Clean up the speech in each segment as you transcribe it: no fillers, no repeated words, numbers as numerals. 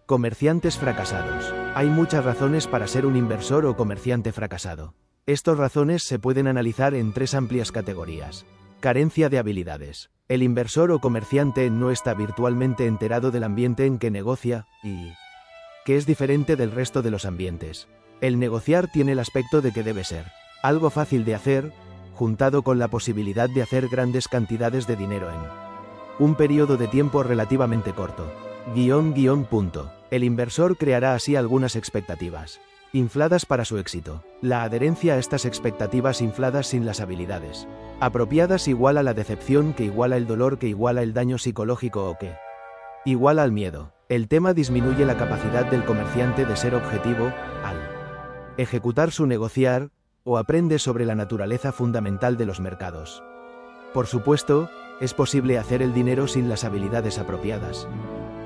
Comerciantes fracasados. Hay muchas razones para ser un inversor o comerciante fracasado. Estas razones se pueden analizar en tres amplias categorías. Carencia de habilidades. El inversor o comerciante no está virtualmente enterado del ambiente en que negocia y que es diferente del resto de los ambientes. El negociar tiene el aspecto de que debe ser algo fácil de hacer, juntado con la posibilidad de hacer grandes cantidades de dinero en un periodo de tiempo relativamente corto. Punto. El inversor creará así algunas expectativas infladas para su éxito. La adherencia a estas expectativas infladas sin las habilidades apropiadas iguala la decepción, que iguala el dolor, que iguala el daño psicológico, o que iguala al miedo. El tema disminuye la capacidad del comerciante de ser objetivo al ejecutar su negociar, o aprende sobre la naturaleza fundamental de los mercados. Por supuesto, es posible hacer el dinero sin las habilidades apropiadas.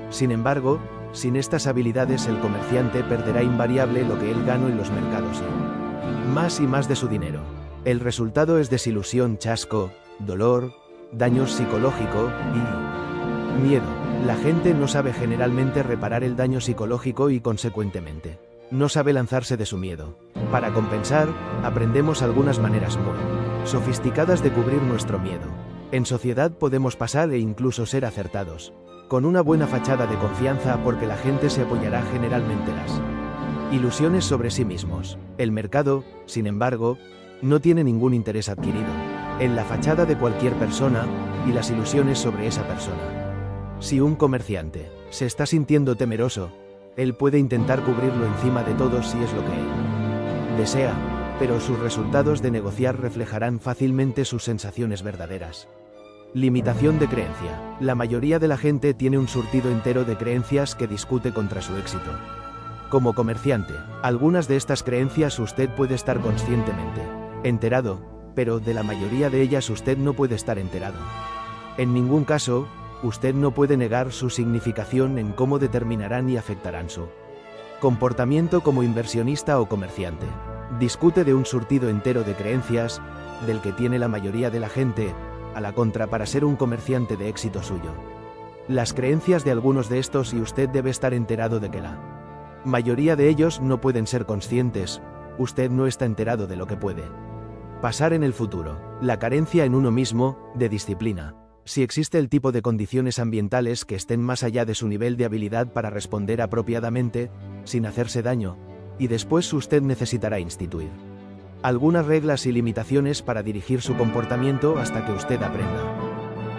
Sin embargo, sin estas habilidades el comerciante perderá invariable lo que él ganó en los mercados y más de su dinero. El resultado es desilusión, chasco, dolor, daño psicológico y miedo. La gente no sabe generalmente reparar el daño psicológico y consecuentemente no sabe lanzarse de su miedo. Para compensar, aprendemos algunas maneras muy sofisticadas de cubrir nuestro miedo. En sociedad podemos pasar e incluso ser acertados con una buena fachada de confianza, porque la gente se apoyará generalmente las ilusiones sobre sí mismos. El mercado, sin embargo, no tiene ningún interés adquirido en la fachada de cualquier persona y las ilusiones sobre esa persona. Si un comerciante se está sintiendo temeroso, él puede intentar cubrirlo encima de todos si es lo que él desea, pero sus resultados de negociar reflejarán fácilmente sus sensaciones verdaderas. Limitación de creencia. La mayoría de la gente tiene un surtido entero de creencias que discute contra su éxito. Como comerciante, algunas de estas creencias usted puede estar conscientemente enterado, pero de la mayoría de ellas usted no puede estar enterado. En ningún caso, usted no puede negar su significación en cómo determinarán y afectarán su comportamiento como inversionista o comerciante. Discute de un surtido entero de creencias, del que tiene la mayoría de la gente, a la contra, para ser un comerciante de éxito suyo. Las creencias de algunos de estos, y usted debe estar enterado de que la mayoría de ellos no pueden ser conscientes. Usted no está enterado de lo que puede pasar en el futuro. La carencia en uno mismo, de disciplina. Si existe el tipo de condiciones ambientales que estén más allá de su nivel de habilidad para responder apropiadamente, sin hacerse daño, y después usted necesitará instituir algunas reglas y limitaciones para dirigir su comportamiento hasta que usted aprenda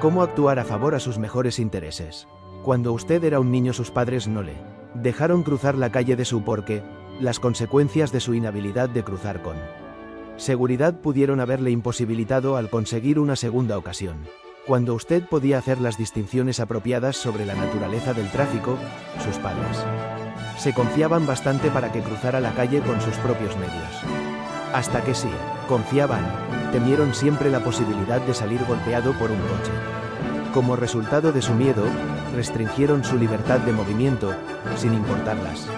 cómo actuar a favor a sus mejores intereses. Cuando usted era un niño, sus padres no le dejaron cruzar la calle de su porque las consecuencias de su inhabilidad de cruzar con seguridad pudieron haberle imposibilitado al conseguir una segunda ocasión. Cuando usted podía hacer las distinciones apropiadas sobre la naturaleza del tráfico, sus padres se confiaban bastante para que cruzara la calle con sus propios medios. Hasta que sí, confiaban, temieron siempre la posibilidad de salir golpeado por un coche. Como resultado de su miedo, restringieron su libertad de movimiento, sin importar las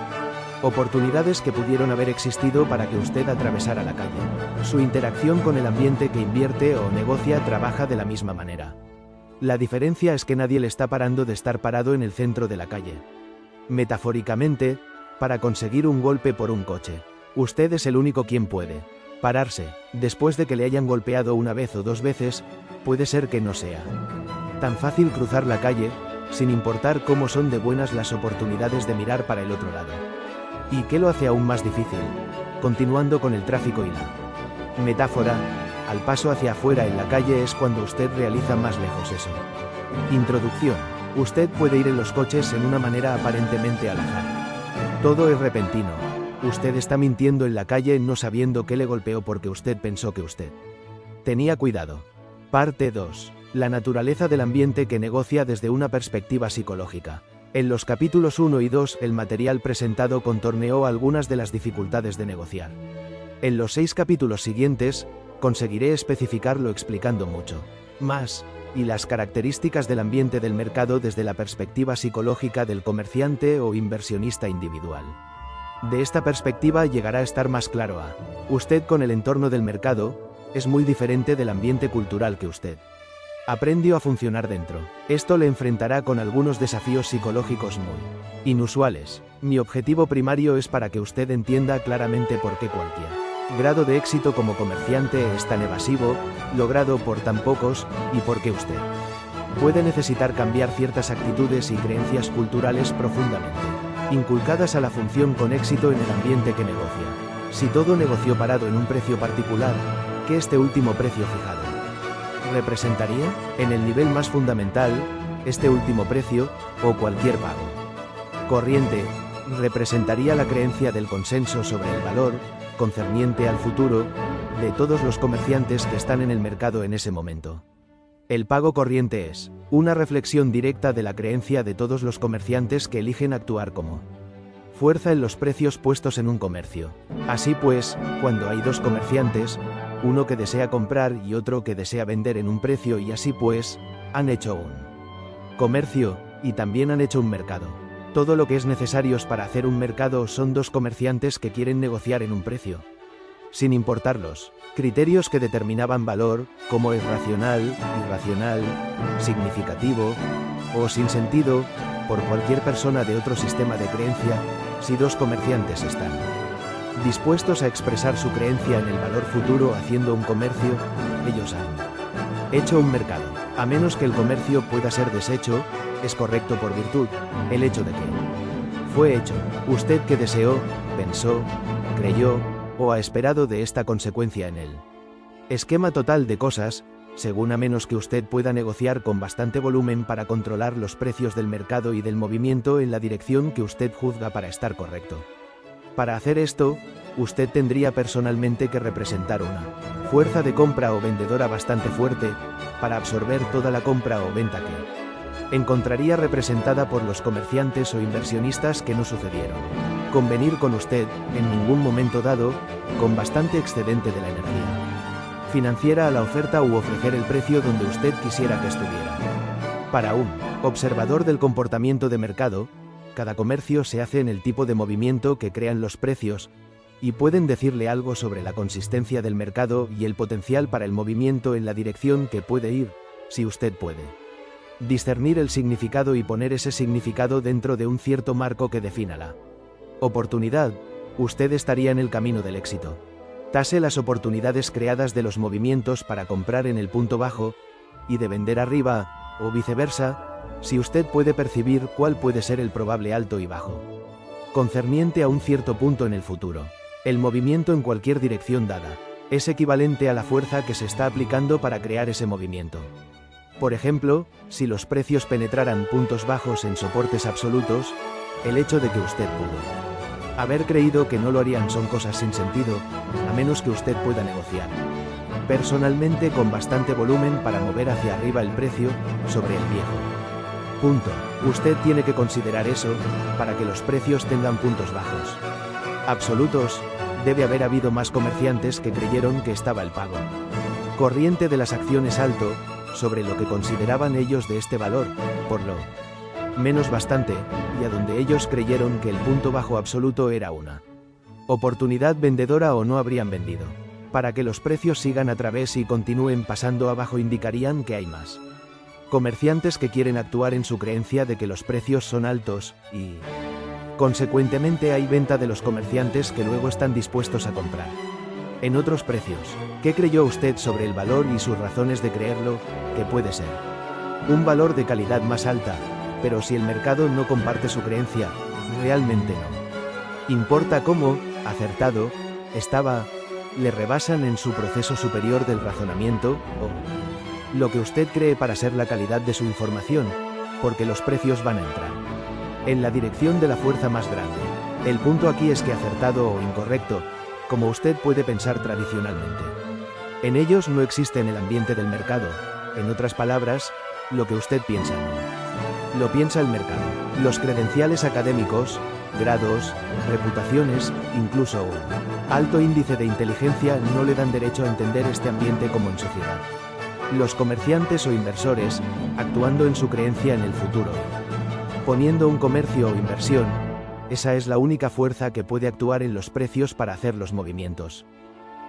oportunidades que pudieron haber existido para que usted atravesara la calle. Su interacción con el ambiente que invierte o negocia trabaja de la misma manera. La diferencia es que nadie le está parando de estar parado en el centro de la calle. Metafóricamente, para conseguir un golpe por un coche, usted es el único quien puede pararse. Después de que le hayan golpeado una vez o dos veces, puede ser que no sea tan fácil cruzar la calle, sin importar cómo son de buenas las oportunidades de mirar para el otro lado. ¿Y qué lo hace aún más difícil? Continuando con el tráfico y la metáfora, al paso hacia afuera en la calle es cuando usted realiza más lejos eso. Introducción. Usted puede ir en los coches en una manera aparentemente al azar. Todo es repentino. Usted está mintiendo en la calle no sabiendo que le golpeó porque usted pensó que usted tenía cuidado. Parte 2. La naturaleza del ambiente que negocia desde una perspectiva psicológica. En los capítulos 1 y 2, el material presentado contorneó algunas de las dificultades de negociar. En los 6 capítulos siguientes, conseguiré especificarlo explicando mucho más, y las características del ambiente del mercado desde la perspectiva psicológica del comerciante o inversionista individual. De esta perspectiva llegará a estar más claro a usted con el entorno del mercado, es muy diferente del ambiente cultural que usted Aprendió a funcionar dentro. Esto le enfrentará con algunos desafíos psicológicos muy inusuales. Mi objetivo primario es para que usted entienda claramente por qué cualquier grado de éxito como comerciante es tan evasivo, logrado por tan pocos, y por qué usted puede necesitar cambiar ciertas actitudes y creencias culturales profundamente inculcadas a la función con éxito en el ambiente que negocia. Si todo negocio parado en un precio particular, ¿qué este último precio fijado representaría? En el nivel más fundamental, este último precio, o cualquier pago corriente, representaría la creencia del consenso sobre el valor, concerniente al futuro, de todos los comerciantes que están en el mercado en ese momento. El pago corriente es una reflexión directa de la creencia de todos los comerciantes que eligen actuar como fuerza en los precios puestos en un comercio. Así pues, cuando hay dos comerciantes, uno que desea comprar y otro que desea vender en un precio y así pues, han hecho un comercio, y también han hecho un mercado. Todo lo que es necesario para hacer un mercado son dos comerciantes que quieren negociar en un precio. Sin importar los criterios que determinaban valor, como es racional, irracional, significativo, o sin sentido, por cualquier persona de otro sistema de creencia, si dos comerciantes están dispuestos a expresar su creencia en el valor futuro haciendo un comercio, ellos han hecho un mercado. A menos que el comercio pueda ser deshecho, es correcto por virtud, el hecho de que fue hecho. Usted que deseó, pensó, creyó, o ha esperado de esta consecuencia en él. Esquema total de cosas, según a menos que usted pueda negociar con bastante volumen para controlar los precios del mercado y del movimiento en la dirección que usted juzga para estar correcto. Para hacer esto, usted tendría personalmente que representar una fuerza de compra o vendedora bastante fuerte, para absorber toda la compra o venta que encontraría representada por los comerciantes o inversionistas que no sucedieron. Convenir con usted, en ningún momento dado, con bastante excedente de la energía financiera a la oferta u ofrecer el precio donde usted quisiera que estuviera. Para un observador del comportamiento de mercado, cada comercio se hace en el tipo de movimiento que crean los precios, y pueden decirle algo sobre la consistencia del mercado y el potencial para el movimiento en la dirección que puede ir, si usted puede discernir el significado y poner ese significado dentro de un cierto marco que defina la oportunidad, usted estaría en el camino del éxito. Tase las oportunidades creadas de los movimientos para comprar en el punto bajo, y de vender arriba, o viceversa, si usted puede percibir cuál puede ser el probable alto y bajo concerniente a un cierto punto en el futuro. El movimiento en cualquier dirección dada es equivalente a la fuerza que se está aplicando para crear ese movimiento. Por ejemplo, si los precios penetraran puntos bajos en soportes absolutos, el hecho de que usted pudo haber creído que no lo harían son cosas sin sentido, a menos que usted pueda negociar personalmente con bastante volumen para mover hacia arriba el precio sobre el viejo punto. Usted tiene que considerar eso, para que los precios tengan puntos bajos absolutos, debe haber habido más comerciantes que creyeron que estaba el pago corriente de las acciones alto, sobre lo que consideraban ellos de este valor, por lo menos bastante, y a donde ellos creyeron que el punto bajo absoluto era una oportunidad vendedora o no habrían vendido. Para que los precios sigan a través y continúen pasando abajo indicarían que hay más comerciantes que quieren actuar en su creencia de que los precios son altos, y consecuentemente hay venta de los comerciantes que luego están dispuestos a comprar en otros precios. ¿Qué creyó usted sobre el valor y sus razones de creerlo, que puede ser un valor de calidad más alta, pero si el mercado no comparte su creencia, realmente no importa cómo acertado estaba, le rebasan en su proceso superior del razonamiento, o lo que usted cree para ser la calidad de su información, porque los precios van a entrar en la dirección de la fuerza más grande. El punto aquí es que acertado o incorrecto, como usted puede pensar tradicionalmente, en ellos no existe en el ambiente del mercado. En otras palabras, lo que usted piensa no lo piensa el mercado. Los credenciales académicos, grados, reputaciones, incluso un alto índice de inteligencia no le dan derecho a entender este ambiente como en sociedad. Los comerciantes o inversores, actuando en su creencia en el futuro, poniendo un comercio o inversión, esa es la única fuerza que puede actuar en los precios para hacer los movimientos.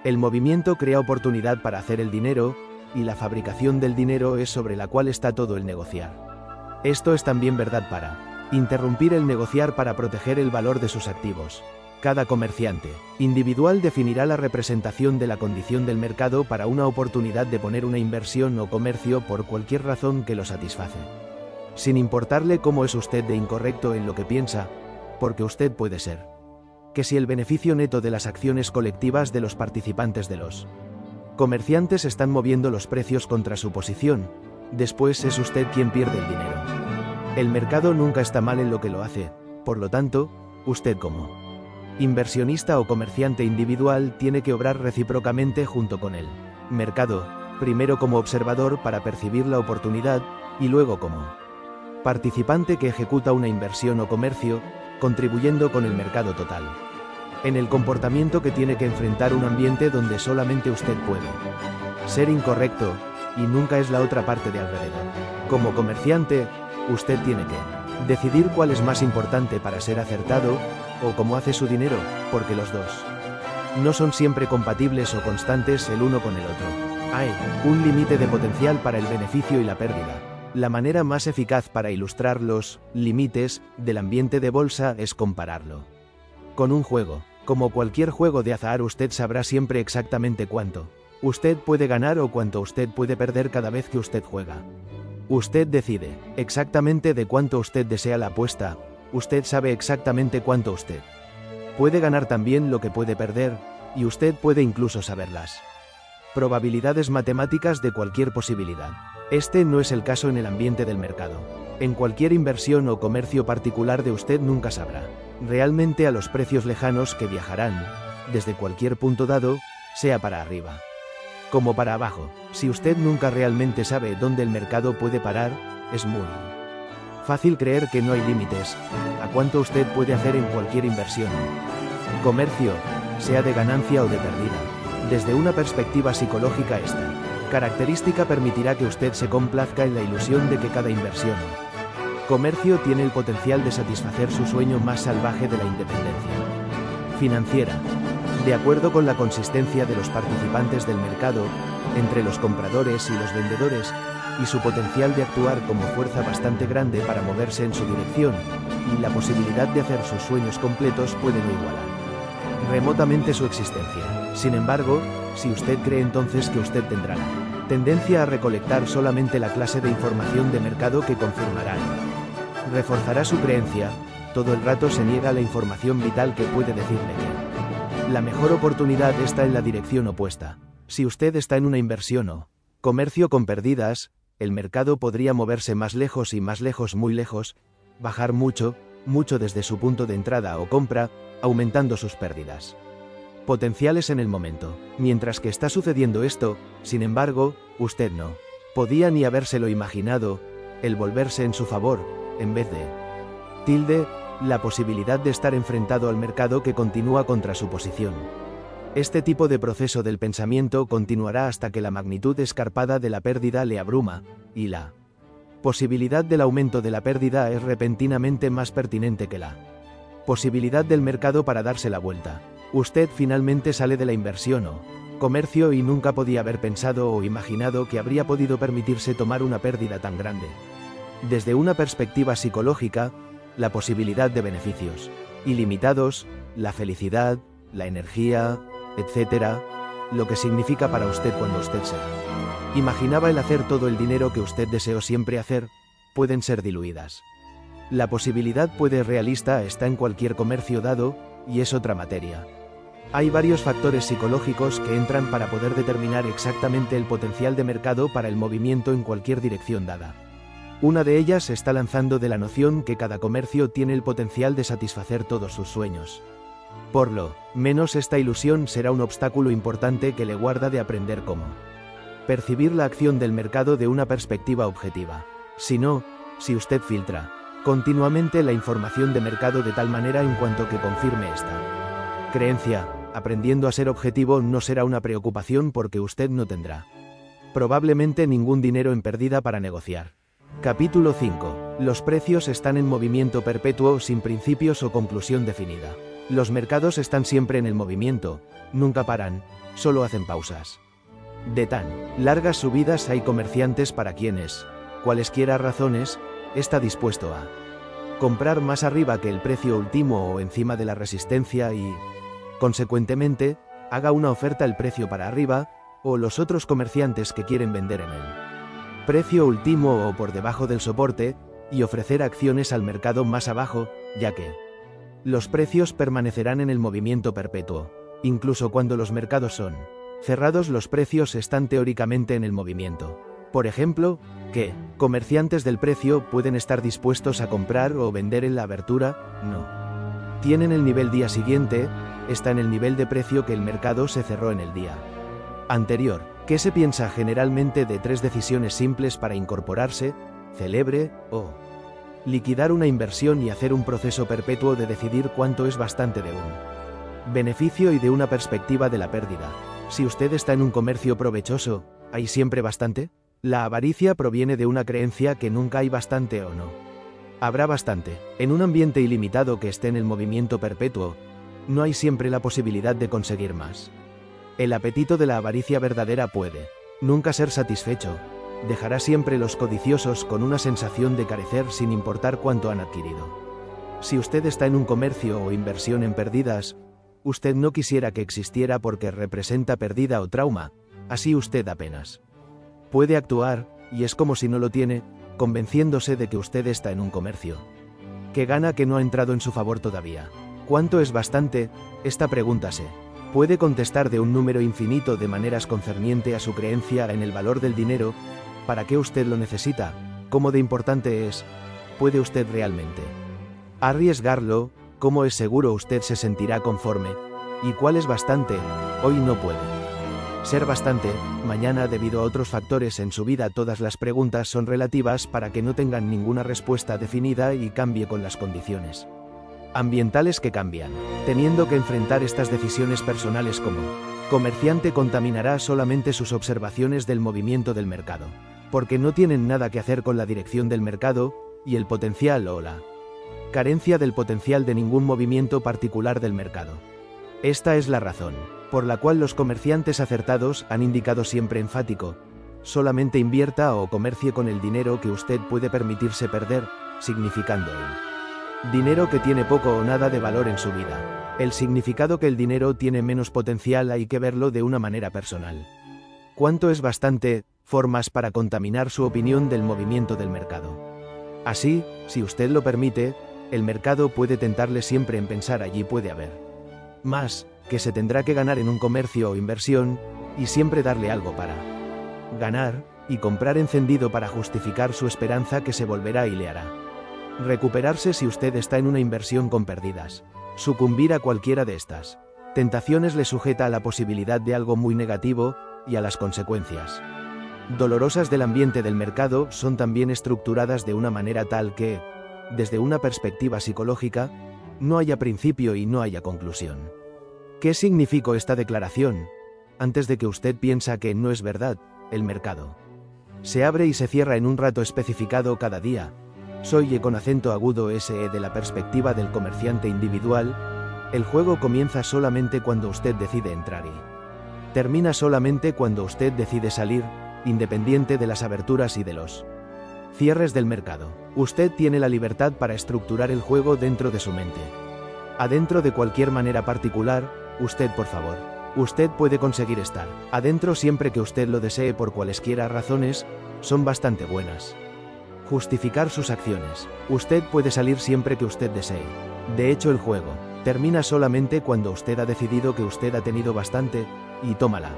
El movimiento crea oportunidad para hacer el dinero, y la fabricación del dinero es sobre la cual está todo el negociar. Esto es también verdad para interrumpir el negociar para proteger el valor de sus activos. Cada comerciante individual definirá la representación de la condición del mercado para una oportunidad de poner una inversión o comercio por cualquier razón que lo satisface. Sin importarle cómo es usted de incorrecto en lo que piensa, porque usted puede ser. Que si el beneficio neto de las acciones colectivas de los participantes de los comerciantes están moviendo los precios contra su posición, después es usted quien pierde el dinero. El mercado nunca está mal en lo que lo hace, por lo tanto, usted como inversionista o comerciante individual tiene que obrar recíprocamente junto con el mercado, primero como observador para percibir la oportunidad, y luego como participante que ejecuta una inversión o comercio, contribuyendo con el mercado total. En el comportamiento que tiene que enfrentar un ambiente donde solamente usted puede ser incorrecto, y nunca es la otra parte de alrededor. Como comerciante, usted tiene que decidir cuál es más importante para ser acertado, o cómo hace su dinero, porque los dos no son siempre compatibles o constantes el uno con el otro. Hay un límite de potencial para el beneficio y la pérdida. La manera más eficaz para ilustrar los límites del ambiente de bolsa es compararlo con un juego. Como cualquier juego de azar, usted sabrá siempre exactamente cuánto usted puede ganar o cuánto usted puede perder cada vez que usted juega. Usted decide exactamente de cuánto usted desea la apuesta. Usted sabe exactamente cuánto usted puede ganar, también lo que puede perder, y usted puede incluso saber las probabilidades matemáticas de cualquier posibilidad. Este no es el caso en el ambiente del mercado. En cualquier inversión o comercio particular de usted nunca sabrá realmente a los precios lejanos que viajarán, desde cualquier punto dado, sea para arriba como para abajo. Si usted nunca realmente sabe dónde el mercado puede parar, es muy fácil creer que no hay límites a cuánto usted puede hacer en cualquier inversión, comercio, sea de ganancia o de pérdida. Desde una perspectiva psicológica, esta característica permitirá que usted se complazca en la ilusión de que cada inversión o comercio tiene el potencial de satisfacer su sueño más salvaje de la independencia financiera. De acuerdo con la consistencia de los participantes del mercado, entre los compradores y los vendedores, y su potencial de actuar como fuerza bastante grande para moverse en su dirección, y la posibilidad de hacer sus sueños completos puede no igualar remotamente su existencia. Sin embargo, si usted cree entonces que usted tendrá la tendencia a recolectar solamente la clase de información de mercado que confirmará y reforzará su creencia, todo el rato se niega a la información vital que puede decirle que la mejor oportunidad está en la dirección opuesta. Si usted está en una inversión o comercio con pérdidas, el mercado podría moverse más lejos y más lejos, muy lejos, bajar mucho, mucho desde su punto de entrada o compra, aumentando sus pérdidas potenciales en el momento. Mientras que está sucediendo esto, sin embargo, usted no podía ni habérselo imaginado, el volverse en su favor, en vez de la posibilidad de estar enfrentado al mercado que continúa contra su posición. Este tipo de proceso del pensamiento continuará hasta que la magnitud escarpada de la pérdida le abruma, y la posibilidad del aumento de la pérdida es repentinamente más pertinente que la posibilidad del mercado para darse la vuelta. Usted finalmente sale de la inversión o comercio y nunca podía haber pensado o imaginado que habría podido permitirse tomar una pérdida tan grande. Desde una perspectiva psicológica, la posibilidad de beneficios ilimitados, la felicidad, la energía, etc., lo que significa para usted cuando usted se imaginaba el hacer todo el dinero que usted deseó siempre hacer, pueden ser diluidas. La posibilidad puede realista está en cualquier comercio dado, y es otra materia. Hay varios factores psicológicos que entran para poder determinar exactamente el potencial de mercado para el movimiento en cualquier dirección dada. Una de ellas se está lanzando de la noción que cada comercio tiene el potencial de satisfacer todos sus sueños. Por lo menos esta ilusión será un obstáculo importante que le guarda de aprender cómo percibir la acción del mercado de una perspectiva objetiva. Si no, si usted filtra continuamente la información de mercado de tal manera en cuanto que confirme esta creencia, aprendiendo a ser objetivo no será una preocupación porque usted no tendrá probablemente ningún dinero en pérdida para negociar. Capítulo 5. Los precios están en movimiento perpetuo sin principios o conclusión definida. Los mercados están siempre en el movimiento, nunca paran, solo hacen pausas. De tan largas subidas hay comerciantes para quienes, cualesquiera razones, está dispuesto a comprar más arriba que el precio último o encima de la resistencia y, consecuentemente, haga una oferta el precio para arriba, o los otros comerciantes que quieren vender en el precio último o por debajo del soporte, y ofrecer acciones al mercado más abajo, ya que los precios permanecerán en el movimiento perpetuo. Incluso cuando los mercados son cerrados, los precios están teóricamente en el movimiento. Por ejemplo, ¿qué comerciantes del precio pueden estar dispuestos a comprar o vender en la abertura? No. Tienen el nivel día siguiente, está en el nivel de precio que el mercado se cerró en el día anterior. ¿Qué se piensa generalmente de 3 decisiones simples para incorporarse, celebre o liquidar una inversión y hacer un proceso perpetuo de decidir cuánto es bastante de un beneficio y de una perspectiva de la pérdida? Si usted está en un comercio provechoso, ¿hay siempre bastante? La avaricia proviene de una creencia que nunca hay bastante o no habrá bastante. En un ambiente ilimitado que esté en el movimiento perpetuo, no hay siempre la posibilidad de conseguir más. El apetito de la avaricia verdadera puede nunca ser satisfecho. Dejará siempre los codiciosos con una sensación de carecer sin importar cuánto han adquirido. Si usted está en un comercio o inversión en pérdidas, usted no quisiera que existiera porque representa pérdida o trauma, así usted apenas puede actuar, y es como si no lo tiene, convenciéndose de que usted está en un comercio que gana que no ha entrado en su favor todavía. ¿Cuánto es bastante? Esta pregunta se puede contestar de un número infinito de maneras concerniente a su creencia en el valor del dinero. ¿Para qué usted lo necesita? ¿Cómo de importante es? ¿Puede usted realmente arriesgarlo? ¿Cómo es seguro usted se sentirá conforme? ¿Y cuál es bastante? Hoy no puede ser bastante, mañana debido a otros factores en su vida. Todas las preguntas son relativas para que no tengan ninguna respuesta definida y cambie con las condiciones ambientales que cambian. Teniendo que enfrentar estas decisiones personales como comerciante, contaminará solamente sus observaciones del movimiento del mercado, porque no tienen nada que hacer con la dirección del mercado, y el potencial o la carencia del potencial de ningún movimiento particular del mercado. Esta es la razón por la cual los comerciantes acertados han indicado siempre enfático: solamente invierta o comercie con el dinero que usted puede permitirse perder, significando el dinero que tiene poco o nada de valor en su vida. El significado que el dinero tiene menos potencial hay que verlo de una manera personal. ¿Cuánto es bastante? Formas para contaminar su opinión del movimiento del mercado. Así, si usted lo permite, el mercado puede tentarle siempre en pensar allí puede haber más, que se tendrá que ganar en un comercio o inversión, y siempre darle algo para ganar, y comprar encendido para justificar su esperanza que se volverá y le hará recuperarse si usted está en una inversión con pérdidas. Sucumbir a cualquiera de estas tentaciones le sujeta a la posibilidad de algo muy negativo, y a las consecuencias dolorosas del ambiente del mercado son también estructuradas de una manera tal que, desde una perspectiva psicológica, no haya principio y no haya conclusión. ¿Qué significó esta declaración? Antes de que usted piensa que no es verdad, el mercado se abre y se cierra en un rato especificado cada día. Soy con acento agudo SE de la perspectiva del comerciante individual. El juego comienza solamente cuando usted decide entrar y termina solamente cuando usted decide salir, independiente de las aberturas y de los cierres del mercado. Usted tiene la libertad para estructurar el juego dentro de su mente. Adentro de cualquier manera particular, usted por favor. Usted puede conseguir estar adentro siempre que usted lo desee por cualesquiera razones, son bastante buenas. Justificar sus acciones. Usted puede salir siempre que usted desee. De hecho, el juego termina solamente cuando usted ha decidido que usted ha tenido bastante, y toma la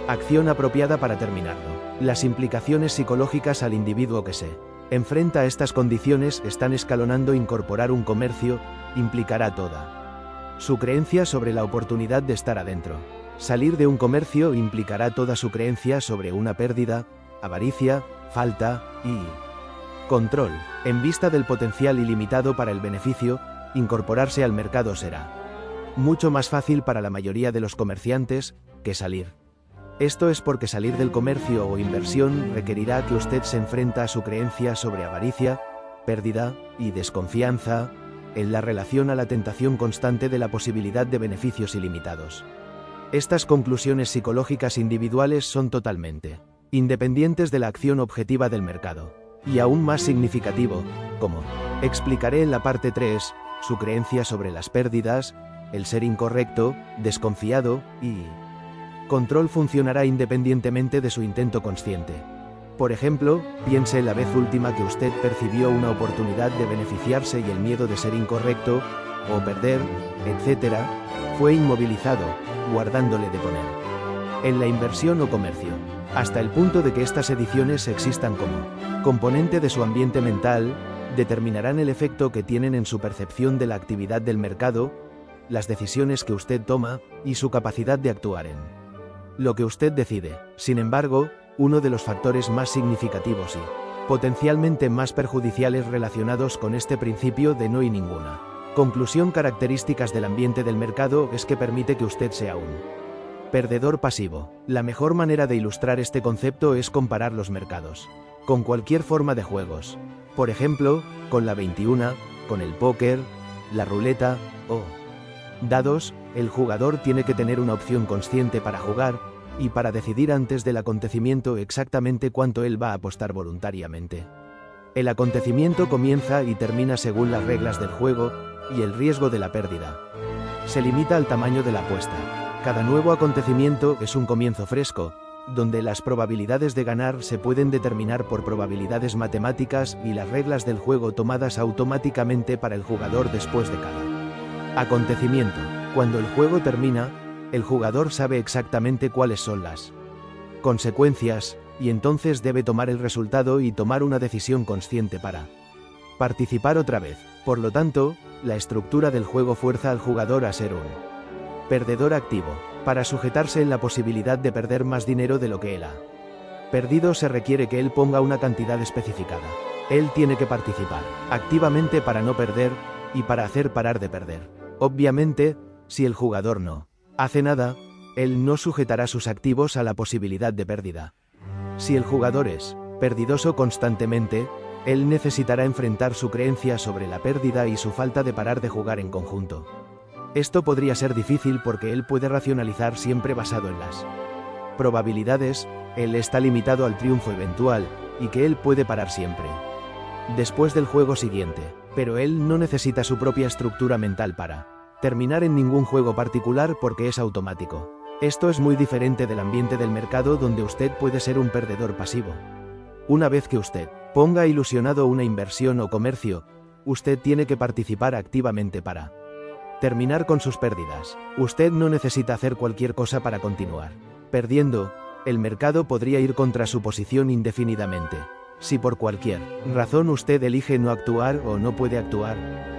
acción apropiada para terminarlo. Las implicaciones psicológicas al individuo que se enfrenta a estas condiciones están escalonando. Incorporar un comercio implicará toda su creencia sobre la oportunidad de estar adentro. Salir de un comercio implicará toda su creencia sobre una pérdida, avaricia, falta y control. En vista del potencial ilimitado para el beneficio, incorporarse al mercado será mucho más fácil para la mayoría de los comerciantes que salir. Esto es porque salir del comercio o inversión requerirá que usted se enfrenta a su creencia sobre avaricia, pérdida y desconfianza, en la relación a la tentación constante de la posibilidad de beneficios ilimitados. Estas conclusiones psicológicas individuales son totalmente independientes de la acción objetiva del mercado. Y aún más significativo, como explicaré en la parte 3, su creencia sobre las pérdidas, el ser incorrecto, desconfiado y control funcionará independientemente de su intento consciente. Por ejemplo, piense en la vez última que usted percibió una oportunidad de beneficiarse y el miedo de ser incorrecto, o perder, etc., fue inmovilizado, guardándole de poner en la inversión o comercio, hasta el punto de que estas ediciones existan como componente de su ambiente mental, determinarán el efecto que tienen en su percepción de la actividad del mercado, las decisiones que usted toma, y su capacidad de actuar en lo que usted decide. Sin embargo, uno de los factores más significativos y potencialmente más perjudiciales relacionados con este principio de no y ninguna conclusión características del ambiente del mercado es que permite que usted sea un perdedor pasivo. La mejor manera de ilustrar este concepto es comparar los mercados con cualquier forma de juegos. Por ejemplo, con la 21, con el póker, la ruleta o dados. El jugador tiene que tener una opción consciente para jugar y para decidir antes del acontecimiento exactamente cuánto él va a apostar voluntariamente. El acontecimiento comienza y termina según las reglas del juego y el riesgo de la pérdida se limita al tamaño de la apuesta. Cada nuevo acontecimiento es un comienzo fresco, donde las probabilidades de ganar se pueden determinar por probabilidades matemáticas y las reglas del juego tomadas automáticamente para el jugador después de cada acontecimiento. Cuando el juego termina, el jugador sabe exactamente cuáles son las consecuencias, y entonces debe tomar el resultado y tomar una decisión consciente para participar otra vez. Por lo tanto, la estructura del juego fuerza al jugador a ser un perdedor activo. Para sujetarse en la posibilidad de perder más dinero de lo que él ha perdido, se requiere que él ponga una cantidad especificada. Él tiene que participar activamente para no perder y para hacer parar de perder. Obviamente, si el jugador no hace nada, él no sujetará sus activos a la posibilidad de pérdida. Si el jugador es perdidoso constantemente, él necesitará enfrentar su creencia sobre la pérdida y su falta de parar de jugar en conjunto. Esto podría ser difícil porque él puede racionalizar siempre basado en las probabilidades, él está limitado al triunfo eventual, y que él puede parar siempre después del juego siguiente, pero él no necesita su propia estructura mental para terminar en ningún juego particular porque es automático. Esto es muy diferente del ambiente del mercado donde usted puede ser un perdedor pasivo. Una vez que usted ponga ilusionado una inversión o comercio, usted tiene que participar activamente para terminar con sus pérdidas. Usted no necesita hacer cualquier cosa para continuar perdiendo. El mercado podría ir contra su posición indefinidamente. Si por cualquier razón usted elige no actuar o no puede actuar,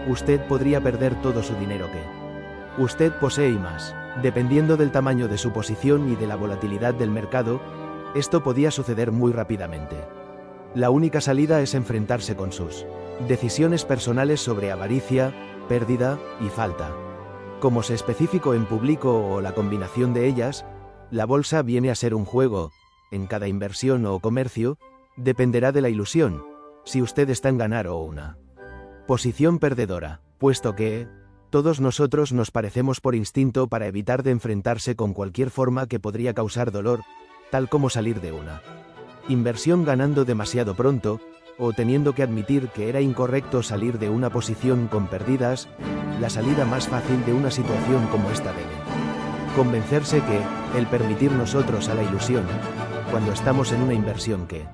usted podría perder todo su dinero que usted posee y más. Dependiendo del tamaño de su posición y de la volatilidad del mercado, esto podía suceder muy rápidamente. La única salida es enfrentarse con sus decisiones personales sobre avaricia, pérdida y falta. Como se especificó en público o la combinación de ellas, la bolsa viene a ser un juego. En cada inversión o comercio, dependerá de la ilusión, si usted está en ganar o una posición perdedora, puesto que todos nosotros nos parecemos por instinto para evitar de enfrentarse con cualquier forma que podría causar dolor, tal como salir de una inversión ganando demasiado pronto, o teniendo que admitir que era incorrecto salir de una posición con pérdidas. La salida más fácil de una situación como esta debe convencerse que, el permitir nosotros a la ilusión, cuando estamos en una inversión que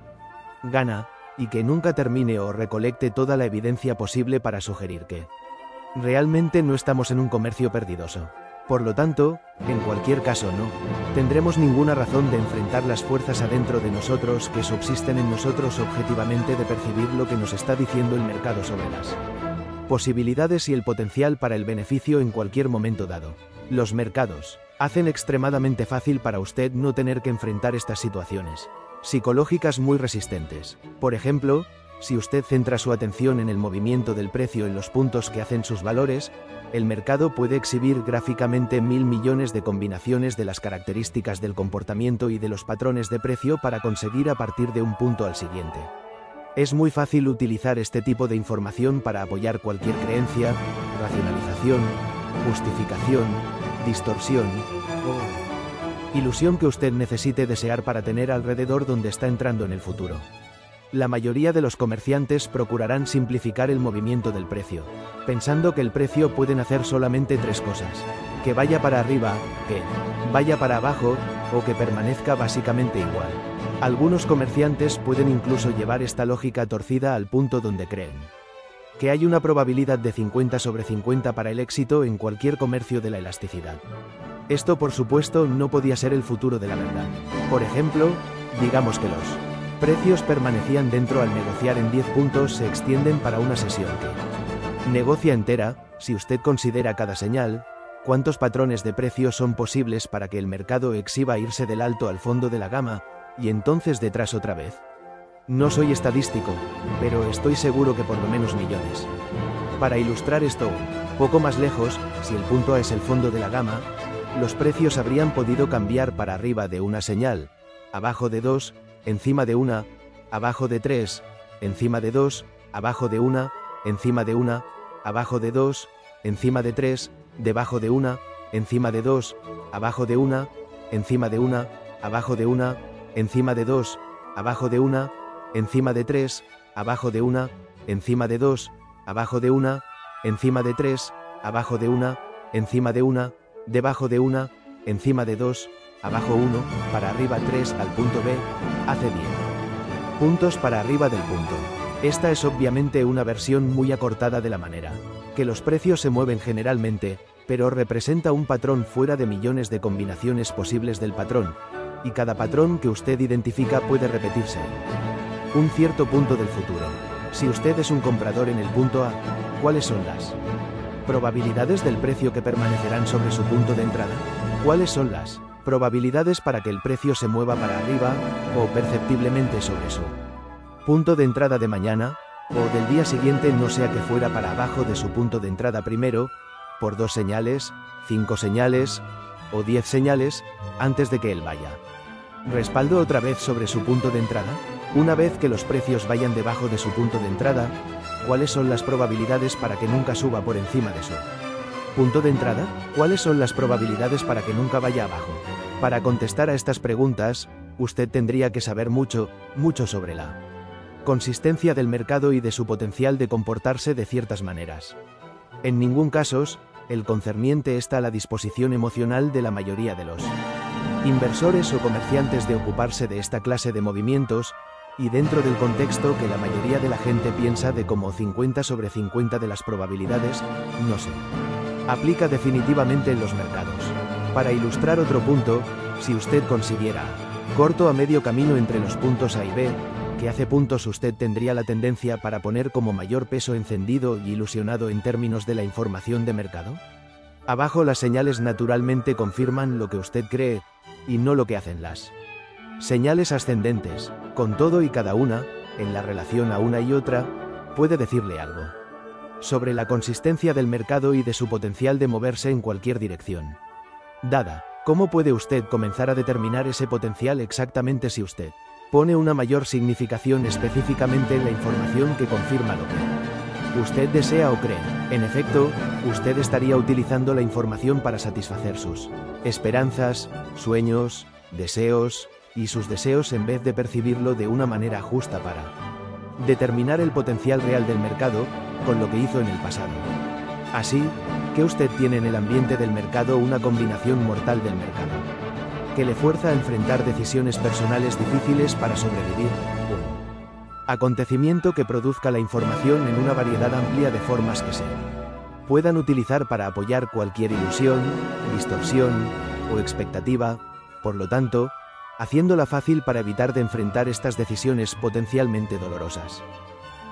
gana, y que nunca termine o recolecte toda la evidencia posible para sugerir que realmente no estamos en un comercio perdidoso. Por lo tanto, en cualquier caso no tendremos ninguna razón de enfrentar las fuerzas adentro de nosotros que subsisten en nosotros objetivamente de percibir lo que nos está diciendo el mercado sobre las posibilidades y el potencial para el beneficio en cualquier momento dado. Los mercados hacen extremadamente fácil para usted no tener que enfrentar estas situaciones psicológicas muy resistentes. Por ejemplo, si usted centra su atención en el movimiento del precio en los puntos que hacen sus valores, el mercado puede exhibir gráficamente 1000 millones de combinaciones de las características del comportamiento y de los patrones de precio para conseguir a partir de un punto al siguiente. Es muy fácil utilizar este tipo de información para apoyar cualquier creencia, racionalización, justificación, distorsión o Ilusión que usted necesite desear para tener alrededor donde está entrando en el futuro. La mayoría de los comerciantes procurarán simplificar el movimiento del precio, pensando que el precio pueden hacer solamente tres cosas: que vaya para arriba, que vaya para abajo, o que permanezca básicamente igual. Algunos comerciantes pueden incluso llevar esta lógica torcida al punto donde creen que hay una probabilidad de 50/50 para el éxito en cualquier comercio de la elasticidad. Esto, por supuesto, no podía ser el futuro de la verdad. Por ejemplo, digamos que los precios permanecían dentro al negociar en 10 puntos se extienden para una sesión que negocia entera. Si usted considera cada señal, ¿cuántos patrones de precios son posibles para que el mercado exhiba irse del alto al fondo de la gama, y entonces detrás otra vez? No soy estadístico, pero estoy seguro que por lo menos millones. Para ilustrar esto un poco más lejos, si el punto A es el fondo de la gama, los precios habrían podido cambiar para arriba de una señal, abajo de 2, encima de una, abajo de 3, encima de 2, abajo de una, encima de una, abajo de 2, encima de 3, debajo de una, encima de 2, abajo de una, encima de una, abajo de una, encima de 2, abajo de una, encima de 3, abajo de una, encima de 2, abajo de una, encima de 3, abajo de una, encima de una, debajo de una, encima de 2, abajo 1, para arriba 3 al punto B, hace 10 puntos para arriba del punto. Esta es obviamente una versión muy acortada de la manera que los precios se mueven generalmente, pero representa un patrón fuera de millones de combinaciones posibles del patrón, y cada patrón que usted identifica puede repetirse en un cierto punto del futuro. Si usted es un comprador en el punto A, ¿cuáles son las probabilidades del precio que permanecerán sobre su punto de entrada? ¿Cuáles son las probabilidades para que el precio se mueva para arriba, o perceptiblemente sobre su punto de entrada de mañana, o del día siguiente, no sea que fuera para abajo de su punto de entrada primero, por 2 señales, 5 señales, o 10 señales, antes de que él vaya respaldo otra vez sobre su punto de entrada? Una vez que los precios vayan debajo de su punto de entrada, ¿cuáles son las probabilidades para que nunca suba por encima de su punto de entrada? ¿Cuáles son las probabilidades para que nunca vaya abajo? Para contestar a estas preguntas, usted tendría que saber mucho sobre la consistencia del mercado y de su potencial de comportarse de ciertas maneras. En ningún caso, el concerniente está a la disposición emocional de la mayoría de los inversores o comerciantes de ocuparse de esta clase de movimientos, y dentro del contexto que la mayoría de la gente piensa de como 50/50 de las probabilidades, no se aplica definitivamente en los mercados. Para ilustrar otro punto, si usted consiguiera corto a medio camino entre los puntos A y B, ¿qué hace puntos usted tendría la tendencia para poner como mayor peso encendido y ilusionado en términos de la información de mercado? Abajo las señales naturalmente confirman lo que usted cree, y no lo que hacen las señales ascendentes. Con todo y cada una, en la relación a una y otra, puede decirle algo sobre la consistencia del mercado y de su potencial de moverse en cualquier dirección dada. ¿Cómo puede usted comenzar a determinar ese potencial exactamente si usted pone una mayor significación específicamente en la información que confirma lo que usted desea o cree? En efecto, usted estaría utilizando la información para satisfacer sus esperanzas, sueños, deseos, y sus deseos en vez de percibirlo de una manera justa para determinar el potencial real del mercado, con lo que hizo en el pasado. Así, que usted tiene en el ambiente del mercado una combinación mortal del mercado, que le fuerza a enfrentar decisiones personales difíciles para sobrevivir, un acontecimiento que produzca la información en una variedad amplia de formas que se puedan utilizar para apoyar cualquier ilusión, distorsión o expectativa, por lo tanto, haciéndola fácil para evitar de enfrentar estas decisiones potencialmente dolorosas.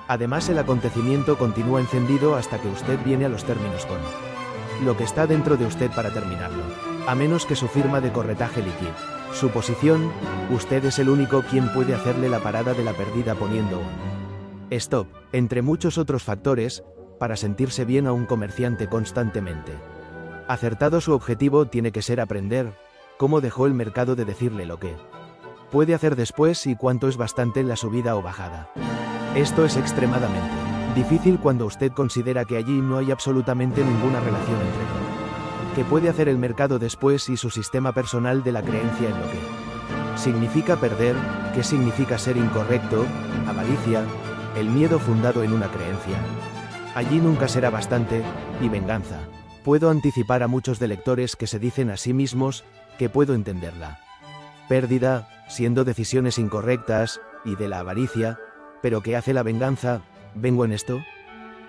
Además, el acontecimiento continúa encendido hasta que usted viene a los términos con lo que está dentro de usted para terminarlo, a menos que su firma de corretaje liquide su posición. Usted es el único quien puede hacerle la parada de la pérdida poniendo un stop, entre muchos otros factores, para sentirse bien a un comerciante constantemente acertado. Su objetivo tiene que ser aprender cómo dejó el mercado de decirle lo que puede hacer después y cuánto es bastante en la subida o bajada. Esto es extremadamente difícil cuando usted considera que allí no hay absolutamente ninguna relación entre lo ¿Qué puede hacer el mercado después y su sistema personal de la creencia en lo que significa perder, qué significa ser incorrecto, avaricia, el miedo fundado en una creencia? Allí nunca será bastante, y venganza. Puedo anticipar a muchos de lectores que se dicen a sí mismos que puedo entenderla. Pérdida, siendo decisiones incorrectas, y de la avaricia, pero ¿qué hace la venganza? ¿Vengo en esto?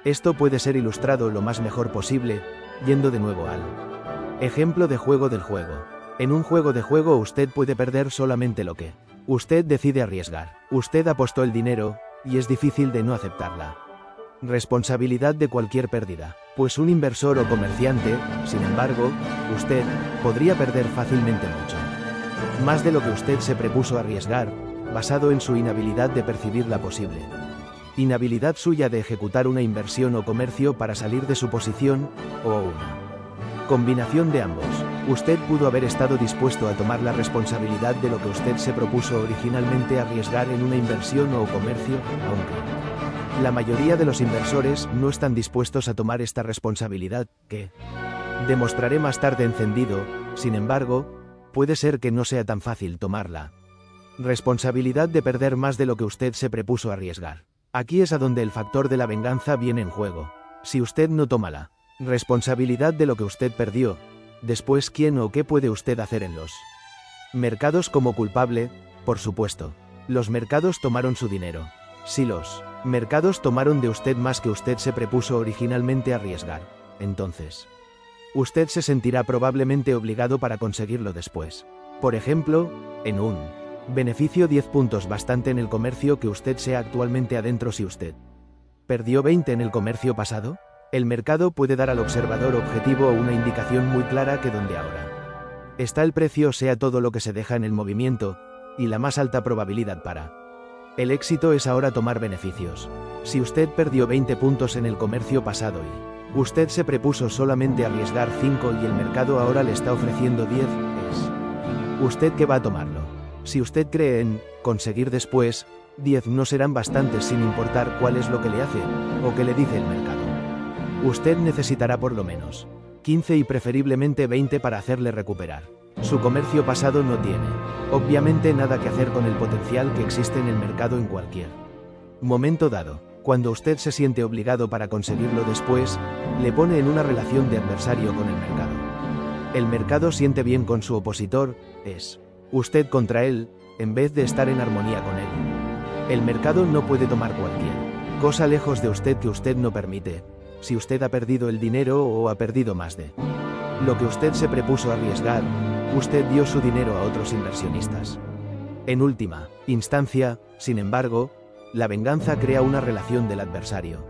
Esto puede ser ilustrado lo más mejor posible, yendo de nuevo al ejemplo de juego del juego. En un juego de juego usted puede perder solamente lo que usted decide arriesgar. Usted apostó el dinero, y es difícil de no aceptarla. Responsabilidad de cualquier pérdida. Pues un inversor o comerciante, sin embargo, usted podría perder fácilmente mucho. Más de lo que usted se propuso arriesgar, basado en su inhabilidad de percibir la posible inhabilidad suya de ejecutar una inversión o comercio para salir de su posición, o una combinación de ambos. Usted pudo haber estado dispuesto a tomar la responsabilidad de lo que usted se propuso originalmente arriesgar en una inversión o comercio, aunque la mayoría de los inversores no están dispuestos a tomar esta responsabilidad, que demostraré más tarde encendido. Sin embargo, puede ser que no sea tan fácil tomarla. Responsabilidad de perder más de lo que usted se propuso arriesgar. Aquí es a donde el factor de la venganza viene en juego. Si usted no toma la responsabilidad de lo que usted perdió, después ¿quién o qué puede usted hacer en los mercados como culpable? Por supuesto, los mercados tomaron su dinero. Si los mercados tomaron de usted más que usted se propuso originalmente arriesgar, entonces usted se sentirá probablemente obligado para conseguirlo después. Por ejemplo, en un beneficio 10 puntos bastante en el comercio que usted sea actualmente adentro. Si usted perdió 20 en el comercio pasado, el mercado puede dar al observador objetivo una indicación muy clara que donde ahora está el precio sea todo lo que se deja en el movimiento, y la más alta probabilidad para el éxito es ahora tomar beneficios. Si usted perdió 20 puntos en el comercio pasado y usted se propuso solamente arriesgar 5 y el mercado ahora le está ofreciendo 10, es usted que va a tomarlo. Si usted cree en conseguir después, 10 no serán bastantes sin importar cuál es lo que le hace, o que le dice el mercado. Usted necesitará por lo menos 15 y preferiblemente 20 para hacerle recuperar. Su comercio pasado no tiene, obviamente, nada que hacer con el potencial que existe en el mercado en cualquier momento dado. Cuando usted se siente obligado para conseguirlo después, le pone en una relación de adversario con el mercado. El mercado siente bien con su opositor, es usted contra él, en vez de estar en armonía con él. El mercado no puede tomar cualquier cosa lejos de usted que usted no permite. Si usted ha perdido el dinero o ha perdido más de lo que usted se propuso arriesgar, usted dio su dinero a otros inversionistas. En última instancia, sin embargo, la venganza crea una relación del adversario.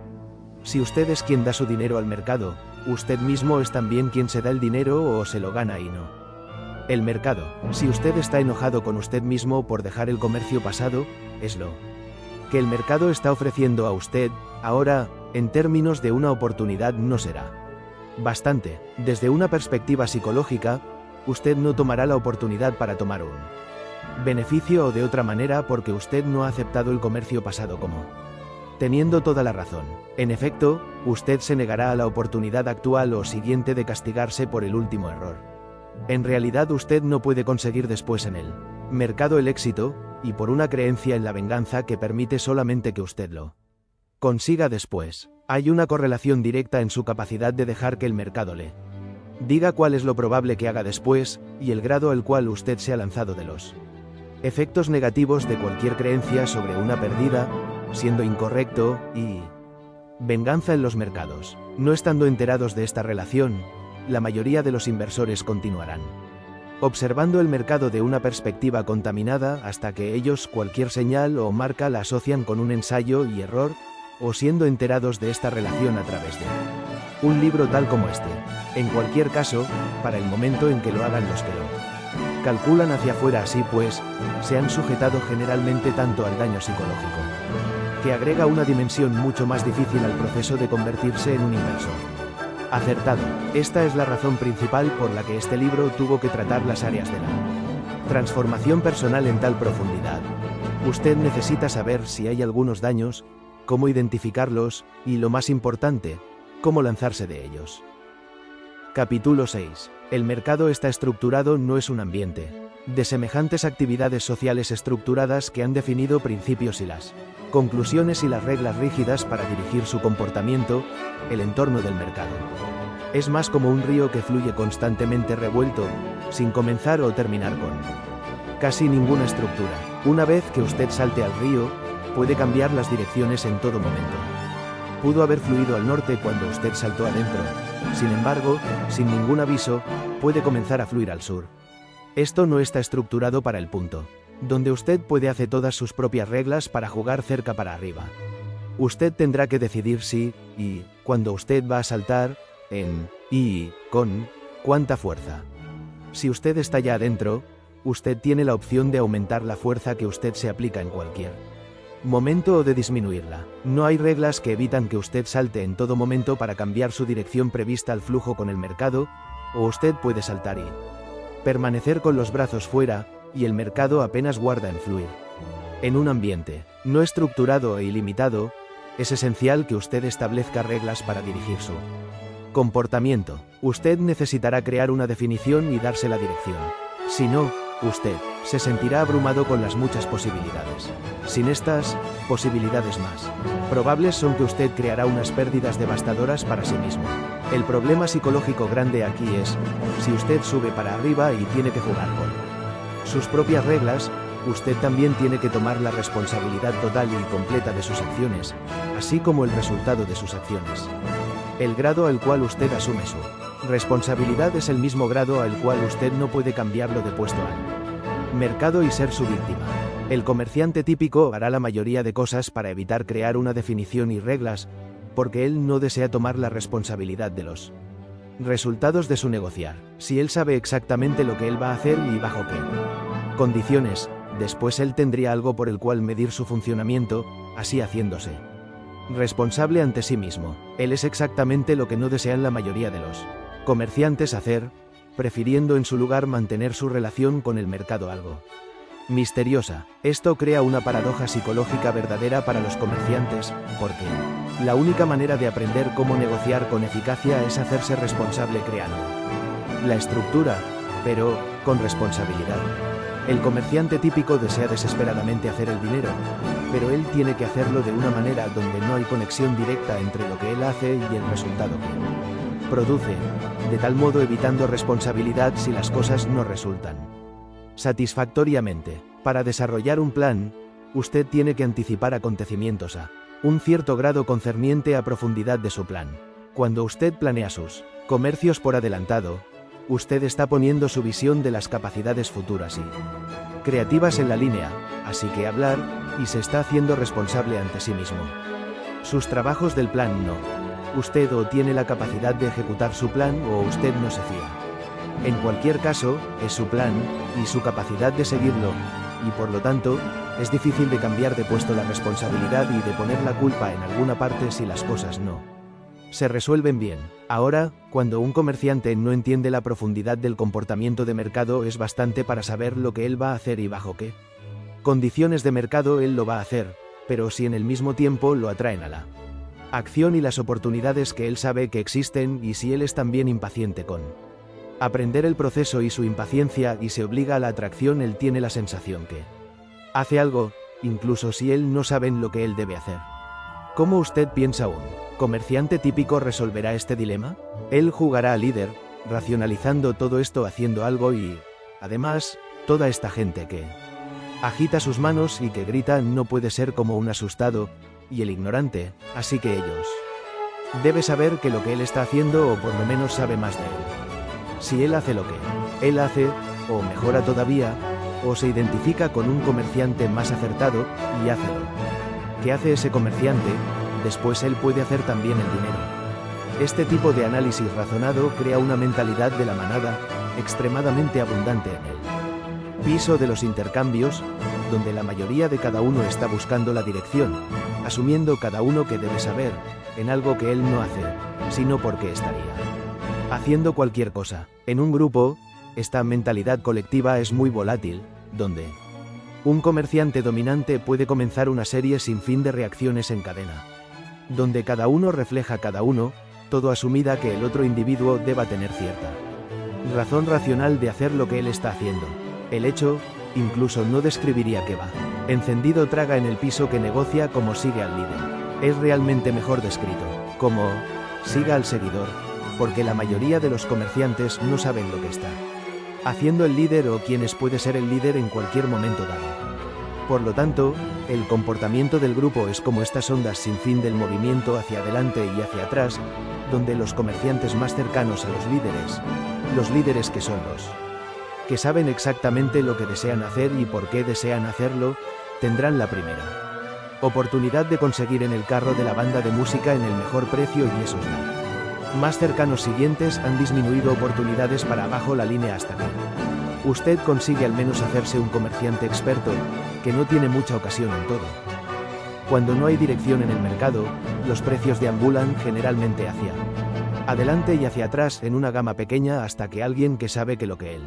Si usted es quien da su dinero al mercado, usted mismo es también quien se da el dinero o se lo gana y no el mercado. Si usted está enojado con usted mismo por dejar el comercio pasado, es lo que el mercado está ofreciendo a usted, ahora, en términos de una oportunidad no será bastante. Desde una perspectiva psicológica, usted no tomará la oportunidad para tomar un beneficio o de otra manera porque usted no ha aceptado el comercio pasado como teniendo toda la razón. En efecto, usted se negará a la oportunidad actual o siguiente de castigarse por el último error. En realidad usted no puede conseguir después en el mercado el éxito, y por una creencia en la venganza que permite solamente que usted lo consiga después. Hay una correlación directa en su capacidad de dejar que el mercado le diga cuál es lo probable que haga después, y el grado al cual usted se ha lanzado de los efectos negativos de cualquier creencia sobre una pérdida, siendo incorrecto, y venganza en los mercados. No estando enterados de esta relación, la mayoría de los inversores continuarán observando el mercado de una perspectiva contaminada hasta que ellos cualquier señal o marca la asocian con un ensayo y error, o siendo enterados de esta relación a través de un libro tal como este. En cualquier caso, para el momento en que lo hagan los que lo calculan hacia afuera, así pues, se han sujetado generalmente tanto al daño psicológico, que agrega una dimensión mucho más difícil al proceso de convertirse en un inversor acertado. Esta es la razón principal por la que este libro tuvo que tratar las áreas de la transformación personal en tal profundidad. Usted necesita saber si hay algunos daños, cómo identificarlos, y lo más importante, cómo lanzarse de ellos. Capítulo 6. El mercado está estructurado, no es un ambiente de semejantes actividades sociales estructuradas que han definido principios y las conclusiones y las reglas rígidas para dirigir su comportamiento, el entorno del mercado. Es más como un río que fluye constantemente revuelto, sin comenzar o terminar con casi ninguna estructura. Una vez que usted salte al río, puede cambiar las direcciones en todo momento. Pudo haber fluido al norte cuando usted saltó adentro. Sin embargo, sin ningún aviso, puede comenzar a fluir al sur. Esto no está estructurado para el punto donde usted puede hacer todas sus propias reglas para jugar cerca para arriba. Usted tendrá que decidir si, y, cuando usted va a saltar, en, y, con, cuánta fuerza. Si usted está ya adentro, usted tiene la opción de aumentar la fuerza que usted se aplica en cualquier momento o de disminuirla. No hay reglas que evitan que usted salte en todo momento para cambiar su dirección prevista al flujo con el mercado, o usted puede saltar y permanecer con los brazos fuera, y el mercado apenas guarda en fluir. En un ambiente no estructurado e ilimitado, es esencial que usted establezca reglas para dirigir su comportamiento. Usted necesitará crear una definición y darse la dirección. Si no, usted se sentirá abrumado con las muchas posibilidades. Sin estas posibilidades más probables son que usted creará unas pérdidas devastadoras para sí mismo. El problema psicológico grande aquí es, si usted sube para arriba y tiene que jugar con sus propias reglas, usted también tiene que tomar la responsabilidad total y completa de sus acciones, así como el resultado de sus acciones. El grado al cual usted asume su responsabilidad es el mismo grado al cual usted no puede cambiarlo de puesto al mercado y ser su víctima. El comerciante típico hará la mayoría de cosas para evitar crear una definición y reglas, porque él no desea tomar la responsabilidad de los resultados de su negociar. Si él sabe exactamente lo que él va a hacer y bajo qué condiciones, después él tendría algo por el cual medir su funcionamiento, así haciéndose responsable ante sí mismo. Él es exactamente lo que no desean la mayoría de los comerciantes hacer, prefiriendo en su lugar mantener su relación con el mercado algo misteriosa. Esto crea una paradoja psicológica verdadera para los comerciantes, porque la única manera de aprender cómo negociar con eficacia es hacerse responsable creando la estructura, pero con responsabilidad. El comerciante típico desea desesperadamente hacer el dinero, pero él tiene que hacerlo de una manera donde no hay conexión directa entre lo que él hace y el resultado que produce, de tal modo evitando responsabilidad si las cosas no resultan satisfactoriamente. Para desarrollar un plan, usted tiene que anticipar acontecimientos a un cierto grado concerniente a profundidad de su plan. Cuando usted planea sus comercios por adelantado, usted está poniendo su visión de las capacidades futuras y creativas en la línea, así que hablar, y se está haciendo responsable ante sí mismo. Sus trabajos del plan no. Usted o tiene la capacidad de ejecutar su plan o usted no se fía. En cualquier caso, es su plan, y su capacidad de seguirlo, y por lo tanto, es difícil de cambiar de puesto la responsabilidad y de poner la culpa en alguna parte si las cosas no se resuelven bien. Ahora, cuando un comerciante no entiende la profundidad del comportamiento de mercado es bastante para saber lo que él va a hacer y bajo qué condiciones de mercado él lo va a hacer, pero si en el mismo tiempo lo atraen a la acción y las oportunidades que él sabe que existen y si él es también impaciente con aprender el proceso y su impaciencia y se obliga a la atracción, él tiene la sensación que hace algo, incluso si él no sabe lo que él debe hacer. ¿Cómo usted piensa un comerciante típico resolverá este dilema? Él jugará al líder, racionalizando todo esto haciendo algo y, además, toda esta gente que agita sus manos y que grita no puede ser como un asustado y el ignorante, así que ellos debe saber que lo que él está haciendo o por lo menos sabe más de él. Si él hace lo que él hace, o mejora todavía, o se identifica con un comerciante más acertado, y hace lo que hace ese comerciante, después él puede hacer también el dinero. Este tipo de análisis razonado crea una mentalidad de la manada, extremadamente abundante en el piso de los intercambios, donde la mayoría de cada uno está buscando la dirección, asumiendo cada uno que debe saber, en algo que él no hace, sino porque estaría haciendo cualquier cosa. En un grupo, esta mentalidad colectiva es muy volátil, donde un comerciante dominante puede comenzar una serie sin fin de reacciones en cadena, donde cada uno refleja cada uno, todo asumida que el otro individuo deba tener cierta razón racional de hacer lo que él está haciendo. El hecho, incluso no describiría que va encendido traga en el piso que negocia como sigue al líder. Es realmente mejor descrito como siga al seguidor, porque la mayoría de los comerciantes no saben lo que está haciendo el líder o quienes puede ser el líder en cualquier momento dado. Por lo tanto, el comportamiento del grupo es como estas ondas sin fin del movimiento hacia adelante y hacia atrás, donde los comerciantes más cercanos a los líderes que son los que saben exactamente lo que desean hacer y por qué desean hacerlo, tendrán la primera oportunidad de conseguir en el carro de la banda de música en el mejor precio y esos más cercanos siguientes han disminuido oportunidades para abajo la línea hasta que usted consigue al menos hacerse un comerciante experto, que no tiene mucha ocasión en todo. Cuando no hay dirección en el mercado, los precios deambulan generalmente hacia adelante y hacia atrás en una gama pequeña hasta que alguien que sabe que lo que él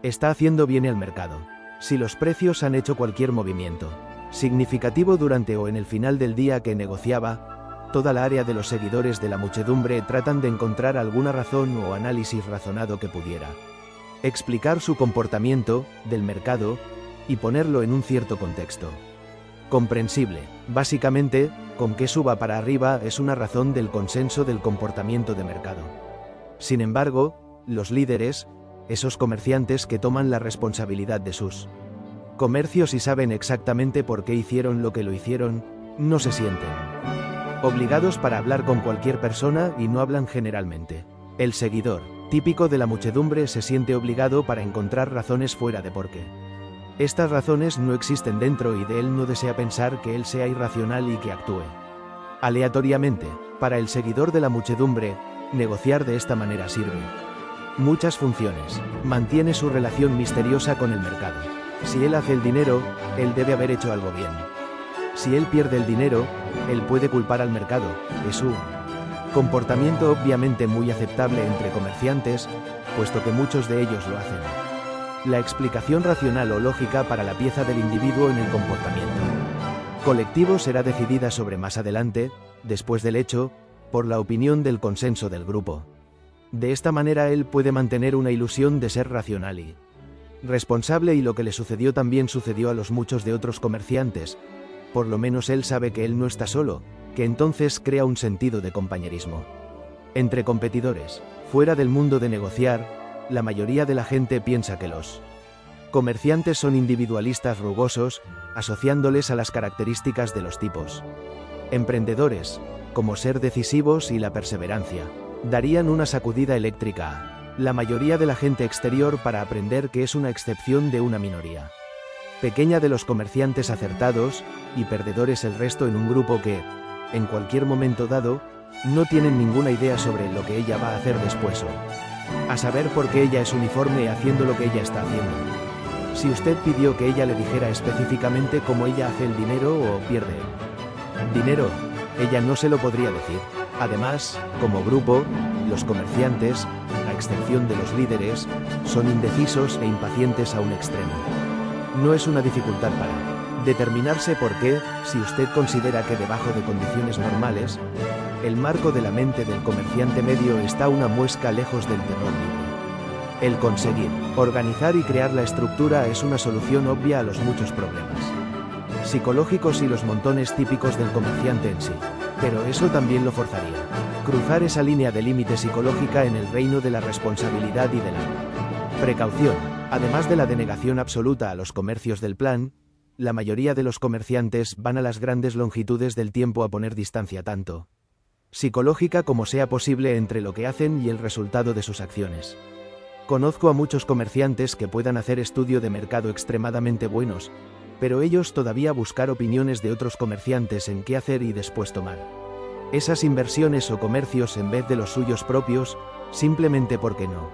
está haciendo viene al mercado. Si los precios han hecho cualquier movimiento significativo durante o en el final del día que negociaba, toda la área de los seguidores de la muchedumbre tratan de encontrar alguna razón o análisis razonado que pudiera explicar su comportamiento del mercado y ponerlo en un cierto contexto comprensible. Básicamente, con que suba para arriba es una razón del consenso del comportamiento de mercado. Sin embargo, los líderes, esos comerciantes que toman la responsabilidad de sus comercios y saben exactamente por qué hicieron lo que lo hicieron, no se sienten obligados para hablar con cualquier persona y no hablan generalmente. El seguidor, típico de la muchedumbre, se siente obligado para encontrar razones fuera de por qué estas razones no existen dentro y de él no desea pensar que él sea irracional y que actúe aleatoriamente. Para el seguidor de la muchedumbre, negociar de esta manera sirve muchas funciones. Mantiene su relación misteriosa con el mercado. Si él hace el dinero, él debe haber hecho algo bien. Si él pierde el dinero, él puede culpar al mercado. Es su comportamiento obviamente muy aceptable entre comerciantes, puesto que muchos de ellos lo hacen. La explicación racional o lógica para la pieza del individuo en el comportamiento colectivo será decidida sobre más adelante, después del hecho, por la opinión del consenso del grupo. De esta manera él puede mantener una ilusión de ser racional y responsable, y lo que le sucedió también sucedió a los muchos de otros comerciantes. Por lo menos él sabe que él no está solo, que entonces crea un sentido de compañerismo entre competidores. Fuera del mundo de negociar, la mayoría de la gente piensa que los comerciantes son individualistas rugosos, asociándoles a las características de los tipos emprendedores, como ser decisivos y la perseverancia. Darían una sacudida eléctrica a la mayoría de la gente exterior para aprender que es una excepción de una minoría pequeña de los comerciantes acertados, y perdedores el resto en un grupo que, en cualquier momento dado, no tienen ninguna idea sobre lo que ella va a hacer después o a saber por qué ella es uniforme haciendo lo que ella está haciendo. Si usted pidió que ella le dijera específicamente cómo ella hace el dinero o pierde el dinero, ella no se lo podría decir. Además, como grupo, los comerciantes, a excepción de los líderes, son indecisos e impacientes a un extremo. No es una dificultad para determinarse por qué, si usted considera que debajo de condiciones normales, el marco de la mente del comerciante medio está una muesca lejos del terror libre. El conseguir organizar y crear la estructura es una solución obvia a los muchos problemas psicológicos y los montones típicos del comerciante en sí. Pero eso también lo forzaría. Cruzar esa línea de límite psicológica en el reino de la responsabilidad y de la precaución. Además de la denegación absoluta a los comercios del plan, la mayoría de los comerciantes van a las grandes longitudes del tiempo a poner distancia tanto psicológica como sea posible entre lo que hacen y el resultado de sus acciones. Conozco a muchos comerciantes que puedan hacer estudio de mercado extremadamente buenos, pero ellos todavía buscar opiniones de otros comerciantes en qué hacer y después tomar esas inversiones o comercios en vez de los suyos propios, simplemente porque no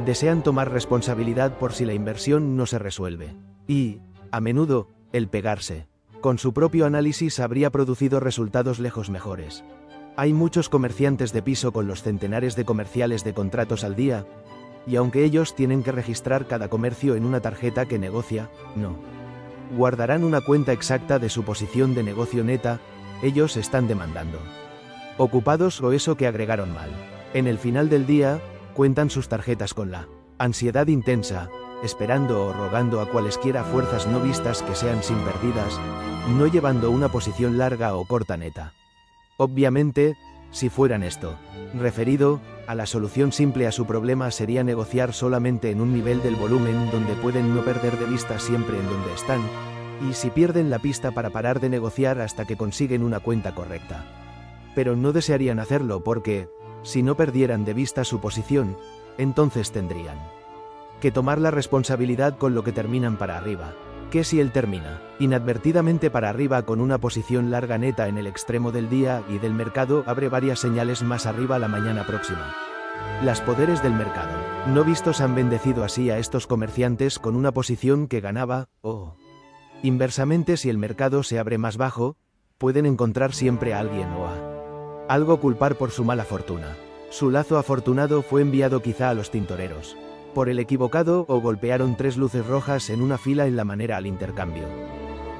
desean tomar responsabilidad por si la inversión no se resuelve. Y, a menudo, el pegarse con su propio análisis habría producido resultados lejos mejores. Hay muchos comerciantes de piso con los centenares de comerciales de contratos al día, y aunque ellos tienen que registrar cada comercio en una tarjeta que negocia, no guardarán una cuenta exacta de su posición de negocio neta. Ellos están demandando ocupados o eso que agregaron mal. En el final del día, cuentan sus tarjetas con la ansiedad intensa, esperando o rogando a cualesquiera fuerzas no vistas que sean sin perdidas, no llevando una posición larga o corta neta. Obviamente, si fueran esto, referido a la solución simple a su problema sería negociar solamente en un nivel del volumen donde pueden no perder de vista siempre en donde están, y si pierden la pista para parar de negociar hasta que consiguen una cuenta correcta. Pero no desearían hacerlo porque, si no perdieran de vista su posición, entonces tendrían que tomar la responsabilidad con lo que terminan para arriba. ¿Qué si él termina inadvertidamente para arriba con una posición larga neta en el extremo del día y del mercado abre varias señales más arriba la mañana próxima? Las poderes del mercado no vistos han bendecido así a estos comerciantes con una posición que ganaba, o inversamente si el mercado se abre más bajo, pueden encontrar siempre a alguien o a algo culpar por su mala fortuna. Su lazo afortunado fue enviado quizá a los tintoreros por el equivocado o golpearon 3 luces rojas en una fila en la manera al intercambio.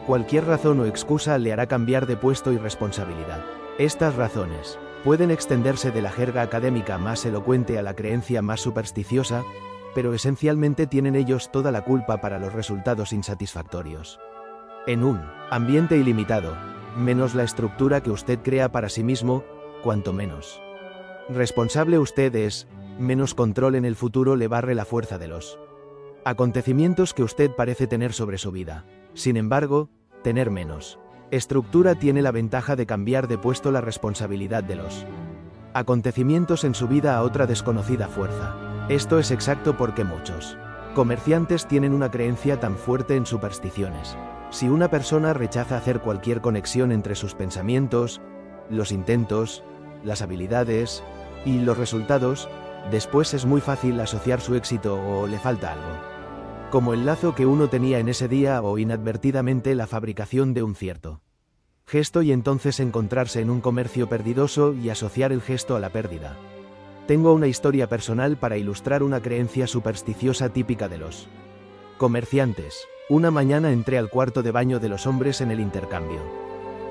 Cualquier razón o excusa le hará cambiar de puesto y responsabilidad. Estas razones pueden extenderse de la jerga académica más elocuente a la creencia más supersticiosa, pero esencialmente tienen ellos toda la culpa para los resultados insatisfactorios. En un ambiente ilimitado, menos la estructura que usted crea para sí mismo, cuanto menos responsable usted es, menos control en el futuro le barre la fuerza de los acontecimientos que usted parece tener sobre su vida. Sin embargo, tener menos estructura tiene la ventaja de cambiar de puesto la responsabilidad de los acontecimientos en su vida a otra desconocida fuerza. Esto es exacto porque muchos comerciantes tienen una creencia tan fuerte en supersticiones. Si una persona rechaza hacer cualquier conexión entre sus pensamientos, los intentos, las habilidades y los resultados, después es muy fácil asociar su éxito o le falta algo. Como el lazo que uno tenía en ese día o inadvertidamente la fabricación de un cierto gesto y entonces encontrarse en un comercio perdidoso y asociar el gesto a la pérdida. Tengo una historia personal para ilustrar una creencia supersticiosa típica de los comerciantes. Una mañana entré al cuarto de baño de los hombres en el intercambio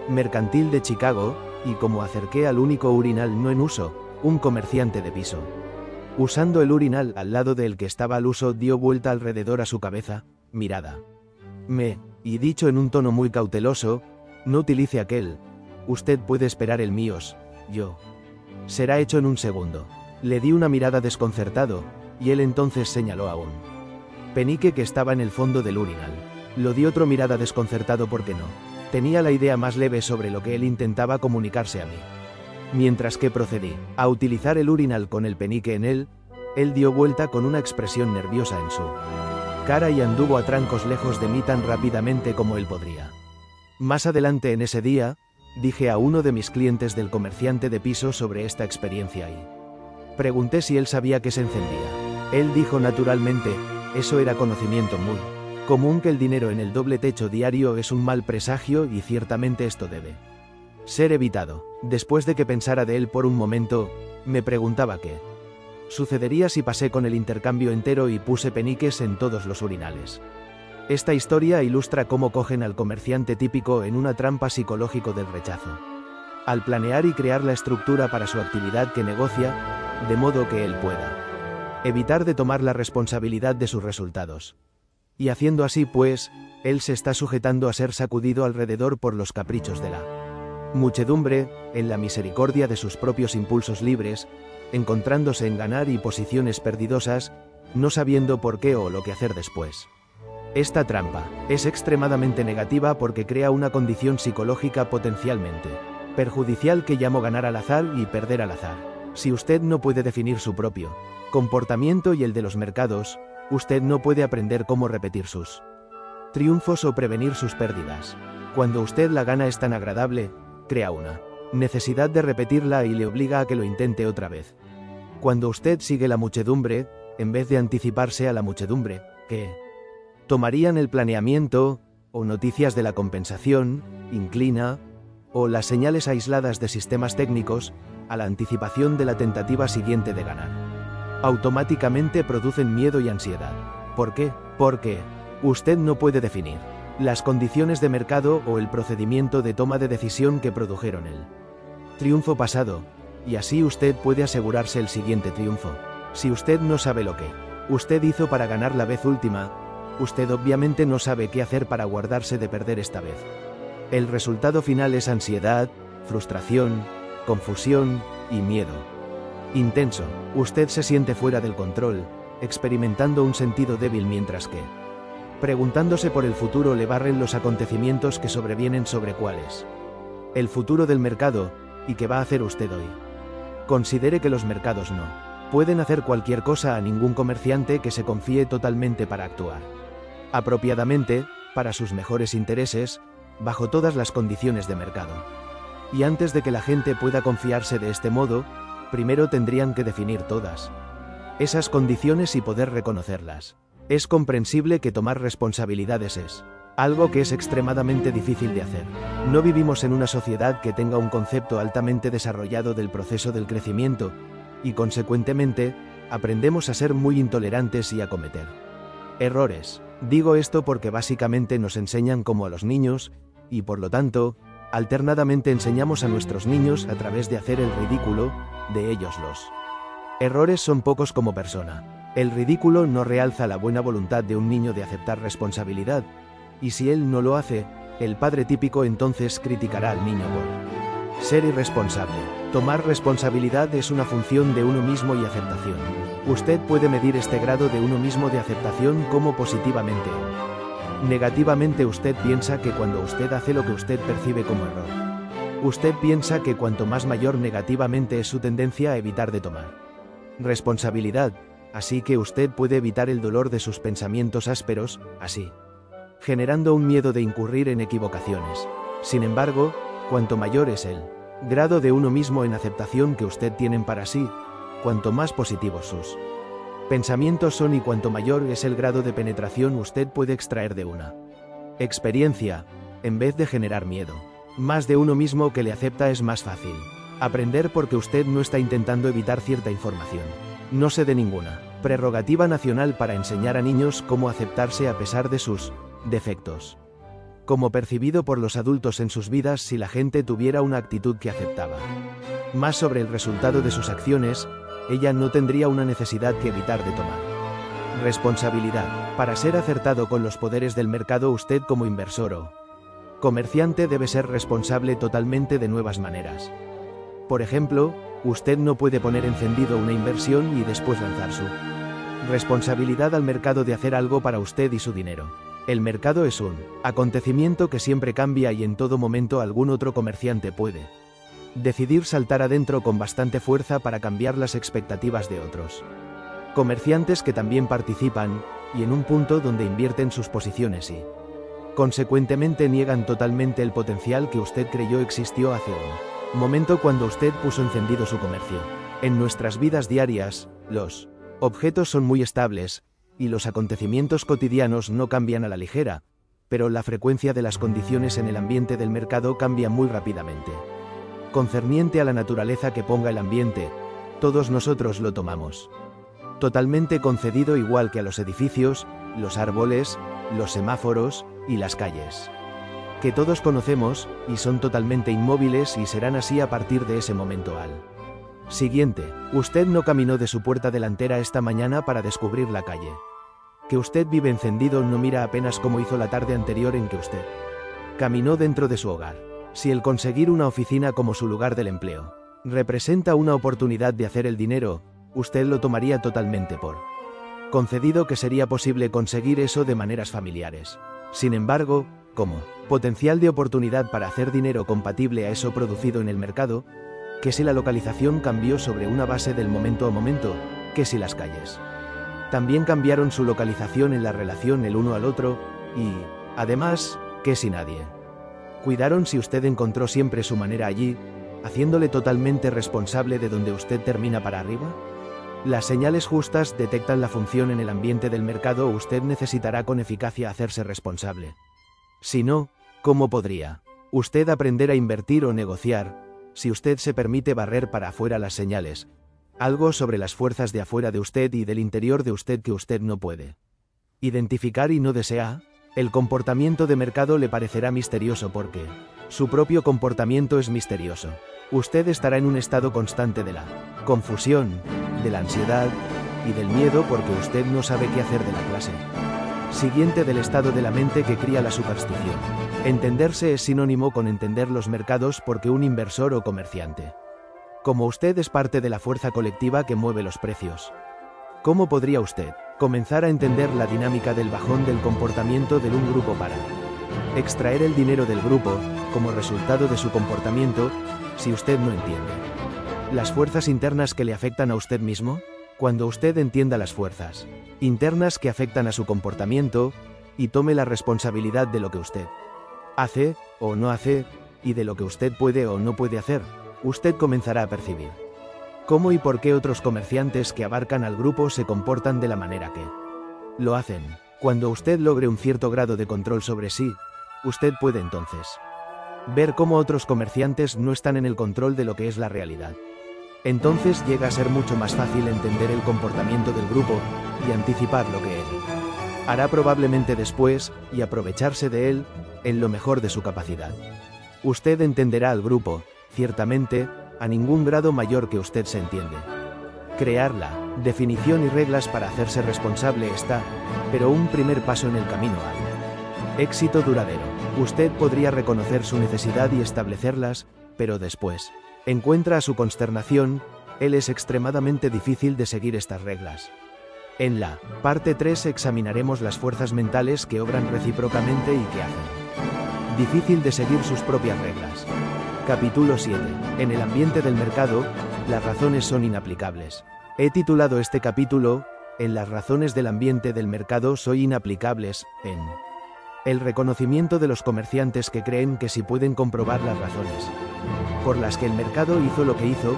mercantil de Chicago, y como acerqué al único urinal no en uso, un comerciante de piso, usando el urinal al lado del que estaba al uso, dio vuelta alrededor a su cabeza, mirada. Y dicho en un tono muy cauteloso, no utilice aquel, usted puede esperar el míos, yo. Será hecho en un segundo. Le di una mirada desconcertado, y él entonces señaló a un penique que estaba en el fondo del urinal. Lo di otra mirada desconcertado porque no tenía la idea más leve sobre lo que él intentaba comunicarse a mí. Mientras que procedí a utilizar el urinal con el penique en él dio vuelta con una expresión nerviosa en su cara y anduvo a trancos lejos de mí tan rápidamente como él podría. Más adelante en ese día, dije a uno de mis clientes del comerciante de piso sobre esta experiencia y pregunté si él sabía que se encendía. Él dijo naturalmente, eso era conocimiento muy común, que el dinero en el doble techo diario es un mal presagio y ciertamente esto debe ser evitado. Después de que pensara de él por un momento, me preguntaba qué sucedería si pasé con el intercambio entero y puse peniques en todos los urinales. Esta historia ilustra cómo cogen al comerciante típico en una trampa psicológico del rechazo, al planear y crear la estructura para su actividad que negocia, de modo que él pueda evitar de tomar la responsabilidad de sus resultados. Y haciendo así pues, él se está sujetando a ser sacudido alrededor por los caprichos de la muchedumbre, en la misericordia de sus propios impulsos libres, encontrándose en ganar y posiciones perdidosas, no sabiendo por qué o lo que hacer después. Esta trampa es extremadamente negativa porque crea una condición psicológica potencialmente perjudicial que llamo ganar al azar y perder al azar. Si usted no puede definir su propio comportamiento y el de los mercados, usted no puede aprender cómo repetir sus triunfos o prevenir sus pérdidas. Cuando usted la gana es tan agradable, crea una necesidad de repetirla y le obliga a que lo intente otra vez. Cuando usted sigue la muchedumbre, en vez de anticiparse a la muchedumbre, que tomarían el planeamiento, o noticias de la compensación, inclina, o las señales aisladas de sistemas técnicos, a la anticipación de la tentativa siguiente de ganar. Automáticamente producen miedo y ansiedad. ¿Por qué? Porque usted no puede definir las condiciones de mercado o el procedimiento de toma de decisión que produjeron el Triunfo pasado, y así usted puede asegurarse el siguiente triunfo. Si usted no sabe lo que usted hizo para ganar la vez última, usted obviamente no sabe qué hacer para guardarse de perder esta vez. El resultado final es ansiedad, frustración, confusión y miedo intenso. Usted se siente fuera del control, experimentando un sentido débil mientras que, preguntándose por el futuro, le barren los acontecimientos que sobrevienen sobre cuál es el futuro del mercado y qué va a hacer usted hoy. Considere que los mercados no pueden hacer cualquier cosa a ningún comerciante que se confíe totalmente para actuar apropiadamente, para sus mejores intereses, bajo todas las condiciones de mercado. Y antes de que la gente pueda confiarse de este modo, primero tendrían que definir todas esas condiciones y poder reconocerlas. Es comprensible que tomar responsabilidades es algo que es extremadamente difícil de hacer. No vivimos en una sociedad que tenga un concepto altamente desarrollado del proceso del crecimiento, y consecuentemente, aprendemos a ser muy intolerantes y a cometer errores. Digo esto porque básicamente nos enseñan como a los niños, y por lo tanto, alternadamente enseñamos a nuestros niños a través de hacer el ridículo, de ellos los errores son pocos como persona. El ridículo no realza la buena voluntad de un niño de aceptar responsabilidad, y si él no lo hace, el padre típico entonces criticará al niño por ser irresponsable. Tomar responsabilidad es una función de uno mismo y aceptación. Usted puede medir este grado de uno mismo de aceptación como positivamente o negativamente. Usted piensa que cuando usted hace lo que usted percibe como error, usted piensa que cuanto más mayor negativamente es su tendencia a evitar de tomar responsabilidad, así que usted puede evitar el dolor de sus pensamientos ásperos, así generando un miedo de incurrir en equivocaciones. Sin embargo, cuanto mayor es el grado de uno mismo en aceptación que usted tiene para sí, cuanto más positivos sus pensamientos son y cuanto mayor es el grado de penetración usted puede extraer de una experiencia, en vez de generar miedo más de uno mismo que le acepta. Es más fácil aprender porque usted no está intentando evitar cierta información. No se dé ninguna prerrogativa nacional para enseñar a niños cómo aceptarse a pesar de sus defectos. Como percibido por los adultos en sus vidas, si la gente tuviera una actitud que aceptaba más sobre el resultado de sus acciones, ella no tendría una necesidad que evitar de tomar responsabilidad. Para ser acertado con los poderes del mercado, usted como inversor o comerciante debe ser responsable totalmente de nuevas maneras. Por ejemplo, usted no puede poner encendido una inversión y después lanzar su responsabilidad al mercado de hacer algo para usted y su dinero. El mercado es un acontecimiento que siempre cambia y en todo momento algún otro comerciante puede decidir saltar adentro con bastante fuerza para cambiar las expectativas de otros comerciantes que también participan, y en un punto donde invierten sus posiciones y, consecuentemente, niegan totalmente el potencial que usted creyó existió hace un momento cuando usted puso encendido su comercio. En nuestras vidas diarias, los objetos son muy estables, y los acontecimientos cotidianos no cambian a la ligera, pero la frecuencia de las condiciones en el ambiente del mercado cambia muy rápidamente. Concerniente a la naturaleza que ponga el ambiente, todos nosotros lo tomamos totalmente concedido, igual que a los edificios, los árboles, los semáforos y las calles, que todos conocemos, y son totalmente inmóviles y serán así a partir de ese momento al siguiente. Usted no caminó de su puerta delantera esta mañana para descubrir la calle que usted vive encendido, no mira apenas como hizo la tarde anterior en que usted caminó dentro de su hogar. Si el conseguir una oficina como su lugar del empleo representa una oportunidad de hacer el dinero, usted lo tomaría totalmente por concedido que sería posible conseguir eso de maneras familiares. Sin embargo, como potencial de oportunidad para hacer dinero compatible a eso producido en el mercado, que si la localización cambió sobre una base del momento a momento, que si las calles también cambiaron su localización en la relación el uno al otro, y, además, que si nadie cuidaron si usted encontró siempre su manera allí, haciéndole totalmente responsable de donde usted termina para arriba. Las señales justas detectan la función en el ambiente del mercado. Usted necesitará con eficacia hacerse responsable. Si no, ¿cómo podría usted aprender a invertir o negociar, si usted se permite barrer para afuera las señales, algo sobre las fuerzas de afuera de usted y del interior de usted que usted no puede identificar y no desea? El comportamiento de mercado le parecerá misterioso porque su propio comportamiento es misterioso. Usted estará en un estado constante de la confusión, de la ansiedad y del miedo porque usted no sabe qué hacer de la clase siguiente del estado de la mente que cría la superstición. Entenderse es sinónimo con entender los mercados porque un inversor o comerciante. Como usted es parte de la fuerza colectiva que mueve los precios. ¿Cómo podría usted comenzar a entender la dinámica del bajón del comportamiento de un grupo para extraer el dinero del grupo, como resultado de su comportamiento, si usted no entiende las fuerzas internas que le afectan a usted mismo? Cuando usted entienda las fuerzas internas que afectan a su comportamiento, y tome la responsabilidad de lo que usted hace o no hace, y de lo que usted puede o no puede hacer, usted comenzará a percibir cómo y por qué otros comerciantes que abarcan al grupo se comportan de la manera que lo hacen. Cuando usted logre un cierto grado de control sobre sí, usted puede entonces ver cómo otros comerciantes no están en el control de lo que es la realidad. Entonces llega a ser mucho más fácil entender el comportamiento del grupo y anticipar lo que él hará probablemente después y aprovecharse de él en lo mejor de su capacidad. Usted entenderá al grupo, ciertamente, a ningún grado mayor que usted se entiende. Crear la definición y reglas para hacerse responsable está, pero un primer paso en el camino al éxito duradero. Usted podría reconocer su necesidad y establecerlas, pero después encuentra a su consternación, él es extremadamente difícil de seguir estas reglas. En la parte 3 examinaremos las fuerzas mentales que obran recíprocamente y que hacen difícil de seguir sus propias reglas. Capítulo 7. En el ambiente del mercado, las razones son inaplicables. He titulado este capítulo, En las razones del ambiente del mercado soy inaplicables, en el reconocimiento de los comerciantes que creen que si pueden comprobar las razones por las que el mercado hizo lo que hizo,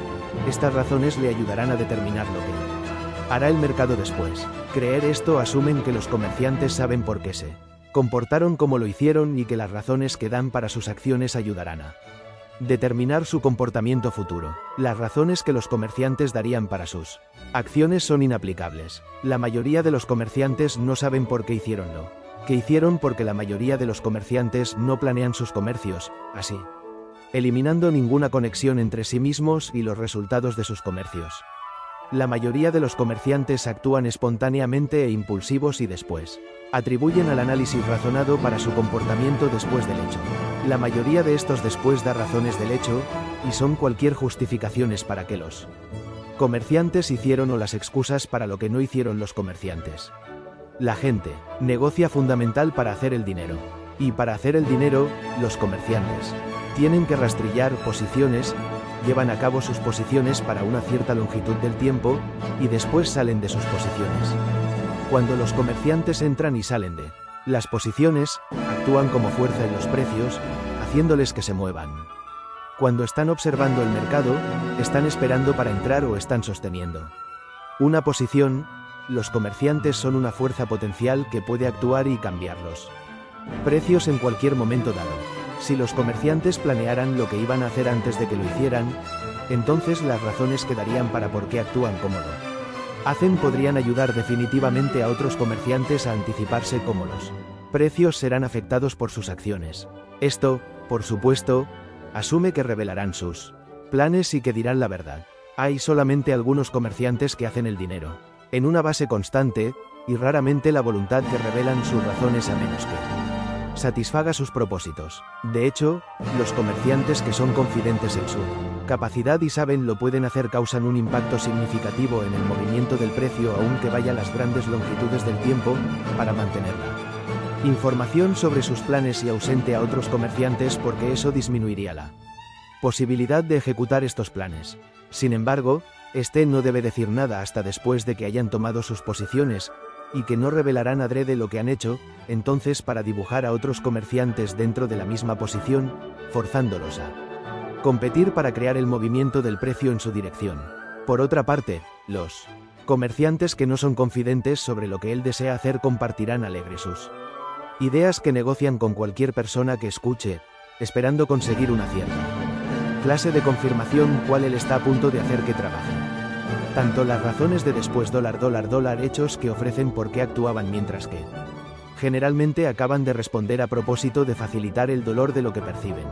estas razones le ayudarán a determinar lo que hará el mercado después. Creer esto asumen que los comerciantes saben por qué se comportaron como lo hicieron y que las razones que dan para sus acciones ayudarán a determinar su comportamiento futuro. Las razones que los comerciantes darían para sus acciones son inaplicables. La mayoría de los comerciantes no saben por qué hicieron lo que hicieron porque la mayoría de los comerciantes no planean sus comercios, así eliminando ninguna conexión entre sí mismos y los resultados de sus comercios. La mayoría de los comerciantes actúan espontáneamente e impulsivos y después atribuyen al análisis razonado para su comportamiento después del hecho. La mayoría de estos después da razones del hecho, y son cualquier justificaciones para que los comerciantes hicieron o las excusas para lo que no hicieron los comerciantes. La gente negocia fundamental para hacer el dinero. Y para hacer el dinero, los comerciantes tienen que rastrillar posiciones, llevan a cabo sus posiciones para una cierta longitud del tiempo, y después salen de sus posiciones. Cuando los comerciantes entran y salen de las posiciones, actúan como fuerza en los precios, haciéndoles que se muevan. Cuando están observando el mercado, están esperando para entrar o están sosteniendo una posición. Los comerciantes son una fuerza potencial que puede actuar y cambiar los precios en cualquier momento dado. Si los comerciantes planearan lo que iban a hacer antes de que lo hicieran, entonces las razones que darían para por qué actúan como lo hacen podrían ayudar definitivamente a otros comerciantes a anticiparse cómo los precios serán afectados por sus acciones. Esto, por supuesto, asume que revelarán sus planes y que dirán la verdad. Hay solamente algunos comerciantes que hacen el dinero en una base constante, y raramente la voluntad que revelan sus razones a menos que satisfaga sus propósitos. De hecho, los comerciantes que son confidentes en su capacidad y saben lo pueden hacer causan un impacto significativo en el movimiento del precio aunque vaya las grandes longitudes del tiempo, para mantenerla información sobre sus planes y ausente a otros comerciantes porque eso disminuiría la posibilidad de ejecutar estos planes. Sin embargo, este no debe decir nada hasta después de que hayan tomado sus posiciones, y que no revelarán adrede lo que han hecho, entonces para dibujar a otros comerciantes dentro de la misma posición, forzándolos a competir para crear el movimiento del precio en su dirección. Por otra parte, los comerciantes que no son confidentes sobre lo que él desea hacer compartirán alegres sus ideas que negocian con cualquier persona que escuche, esperando conseguir una cierta clase de confirmación cual él está a punto de hacer que trabaje. Tanto las razones de después $, hechos que ofrecen por qué actuaban mientras que generalmente acaban de responder a propósito de facilitar el dolor de lo que perciben.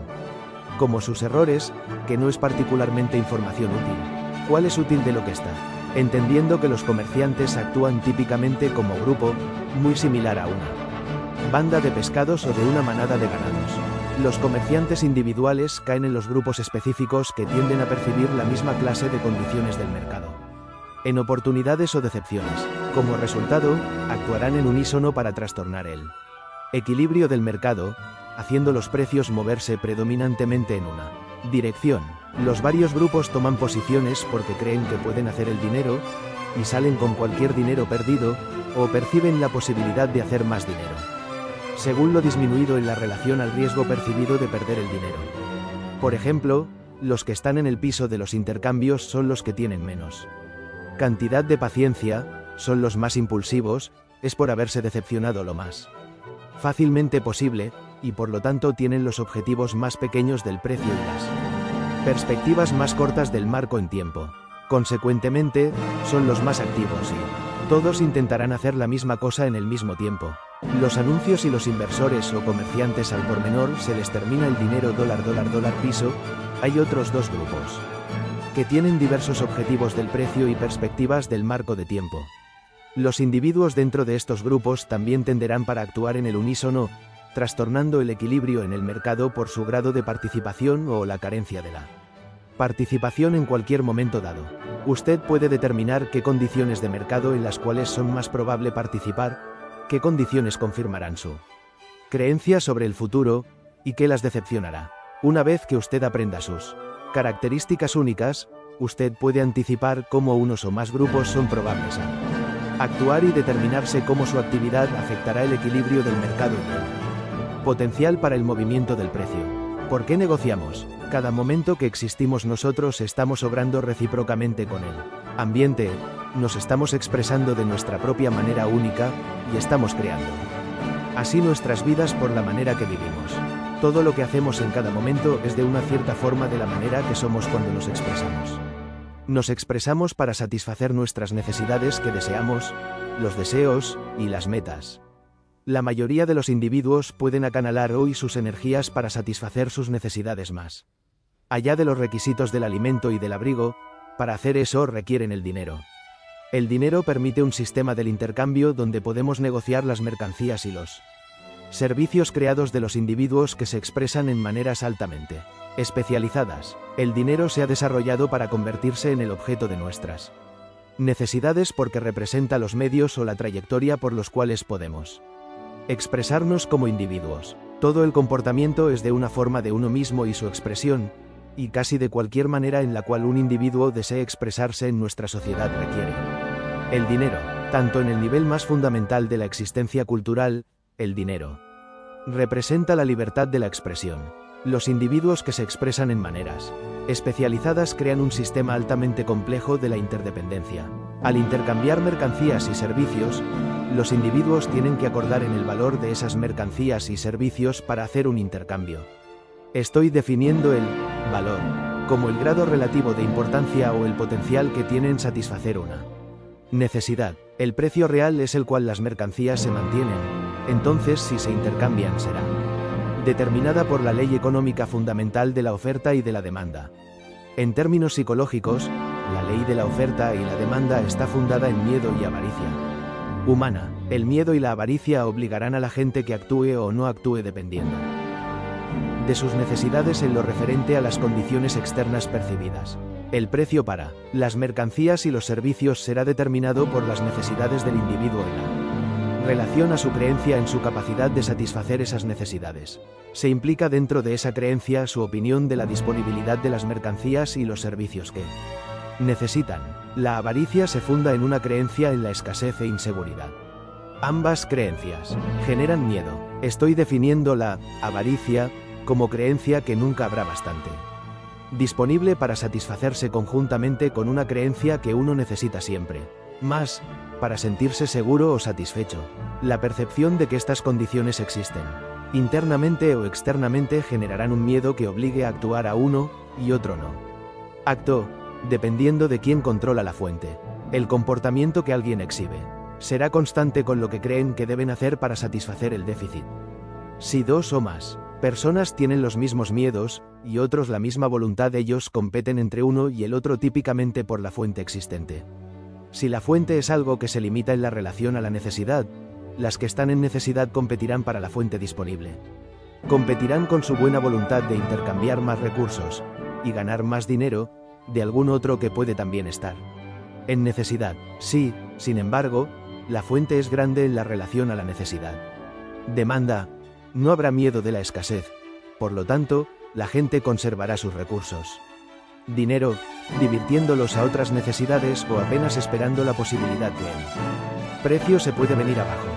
como sus errores, que no es particularmente información útil. ¿Cuál es útil de lo que está? Entendiendo que los comerciantes actúan típicamente como grupo, muy similar a una banda de pescados o de una manada de ganados. Los comerciantes individuales caen en los grupos específicos que tienden a percibir la misma clase de condiciones del mercado. En oportunidades o decepciones, como resultado, actuarán en unísono para trastornar el equilibrio del mercado, haciendo los precios moverse predominantemente en una dirección. Los varios grupos toman posiciones porque creen que pueden hacer el dinero, y salen con cualquier dinero perdido, o perciben la posibilidad de hacer más dinero, según lo disminuido en la relación al riesgo percibido de perder el dinero. Por ejemplo, los que están en el piso de los intercambios son los que tienen menos cantidad de paciencia, son los más impulsivos, es por haberse decepcionado lo más fácilmente posible, y por lo tanto tienen los objetivos más pequeños del precio y las perspectivas más cortas del marco en tiempo. Consecuentemente, son los más activos y todos intentarán hacer la misma cosa en el mismo tiempo. Los anuncios y los inversores o comerciantes al por menor se les termina el dinero dólar piso. Hay otros dos grupos que tienen diversos objetivos del precio y perspectivas del marco de tiempo. Los individuos dentro de estos grupos también tenderán para actuar en el unísono, trastornando el equilibrio en el mercado por su grado de participación o la carencia de la participación en cualquier momento dado. Usted puede determinar qué condiciones de mercado en las cuales son más probable participar, qué condiciones confirmarán su creencia sobre el futuro, y qué las decepcionará. Una vez que usted aprenda sus características únicas, usted puede anticipar cómo unos o más grupos son probables a actuar y determinarse cómo su actividad afectará el equilibrio del mercado y el potencial para el movimiento del precio. ¿Por qué negociamos? Cada momento que existimos nosotros estamos obrando recíprocamente con el ambiente, nos estamos expresando de nuestra propia manera única, y estamos creando así nuestras vidas por la manera que vivimos. Todo lo que hacemos en cada momento es de una cierta forma de la manera que somos cuando nos expresamos. Nos expresamos para satisfacer nuestras necesidades que deseamos, los deseos y las metas. La mayoría de los individuos pueden acanalar hoy sus energías para satisfacer sus necesidades más allá de los requisitos del alimento y del abrigo. Para hacer eso requieren el dinero. El dinero permite un sistema del intercambio donde podemos negociar las mercancías y los servicios creados de los individuos que se expresan en maneras altamente especializadas. El dinero se ha desarrollado para convertirse en el objeto de nuestras necesidades porque representa los medios o la trayectoria por los cuales podemos expresarnos como individuos. Todo el comportamiento es de una forma de uno mismo y su expresión, y casi de cualquier manera en la cual un individuo desee expresarse en nuestra sociedad requiere el dinero, tanto en el nivel más fundamental de la existencia cultural. El dinero representa la libertad de la expresión. Los individuos que se expresan en maneras especializadas crean un sistema altamente complejo de la interdependencia. Al intercambiar mercancías y servicios, los individuos tienen que acordar en el valor de esas mercancías y servicios para hacer un intercambio. Estoy definiendo el valor como el grado relativo de importancia o el potencial que tiene en satisfacer una necesidad. El precio real es el cual las mercancías se mantienen, entonces si se intercambian será determinada por la ley económica fundamental de la oferta y de la demanda. En términos psicológicos, la ley de la oferta y la demanda está fundada en miedo y avaricia humana. El miedo y la avaricia obligarán a la gente que actúe o no actúe dependiendo de sus necesidades en lo referente a las condiciones externas percibidas. El precio para las mercancías y los servicios será determinado por las necesidades del individuo en la relación a su creencia en su capacidad de satisfacer esas necesidades. Se implica dentro de esa creencia su opinión de la disponibilidad de las mercancías y los servicios que necesitan. La avaricia se funda en una creencia en la escasez e inseguridad. Ambas creencias generan miedo. Estoy definiendo la avaricia como creencia que nunca habrá bastante disponible para satisfacerse conjuntamente con una creencia que uno necesita siempre más para sentirse seguro o satisfecho. La percepción de que estas condiciones existen internamente o externamente generarán un miedo que obligue a actuar a uno y otro no acto, dependiendo de quién controla la fuente. El comportamiento que alguien exhibe será constante con lo que creen que deben hacer para satisfacer el déficit. Si dos o más personas tienen los mismos miedos, y otros la misma voluntad. Ellos competen entre uno y el otro típicamente por la fuente existente. Si la fuente es algo que se limita en la relación a la necesidad, las que están en necesidad competirán para la fuente disponible. Competirán con su buena voluntad de intercambiar más recursos y ganar más dinero de algún otro que puede también estar en necesidad. Sí, sin embargo, la fuente es grande en la relación a la necesidad. Demanda. No habrá miedo de la escasez. Por lo tanto, la gente conservará sus recursos. Dinero, divirtiéndolos a otras necesidades o apenas esperando la posibilidad de él. Precio se puede venir abajo.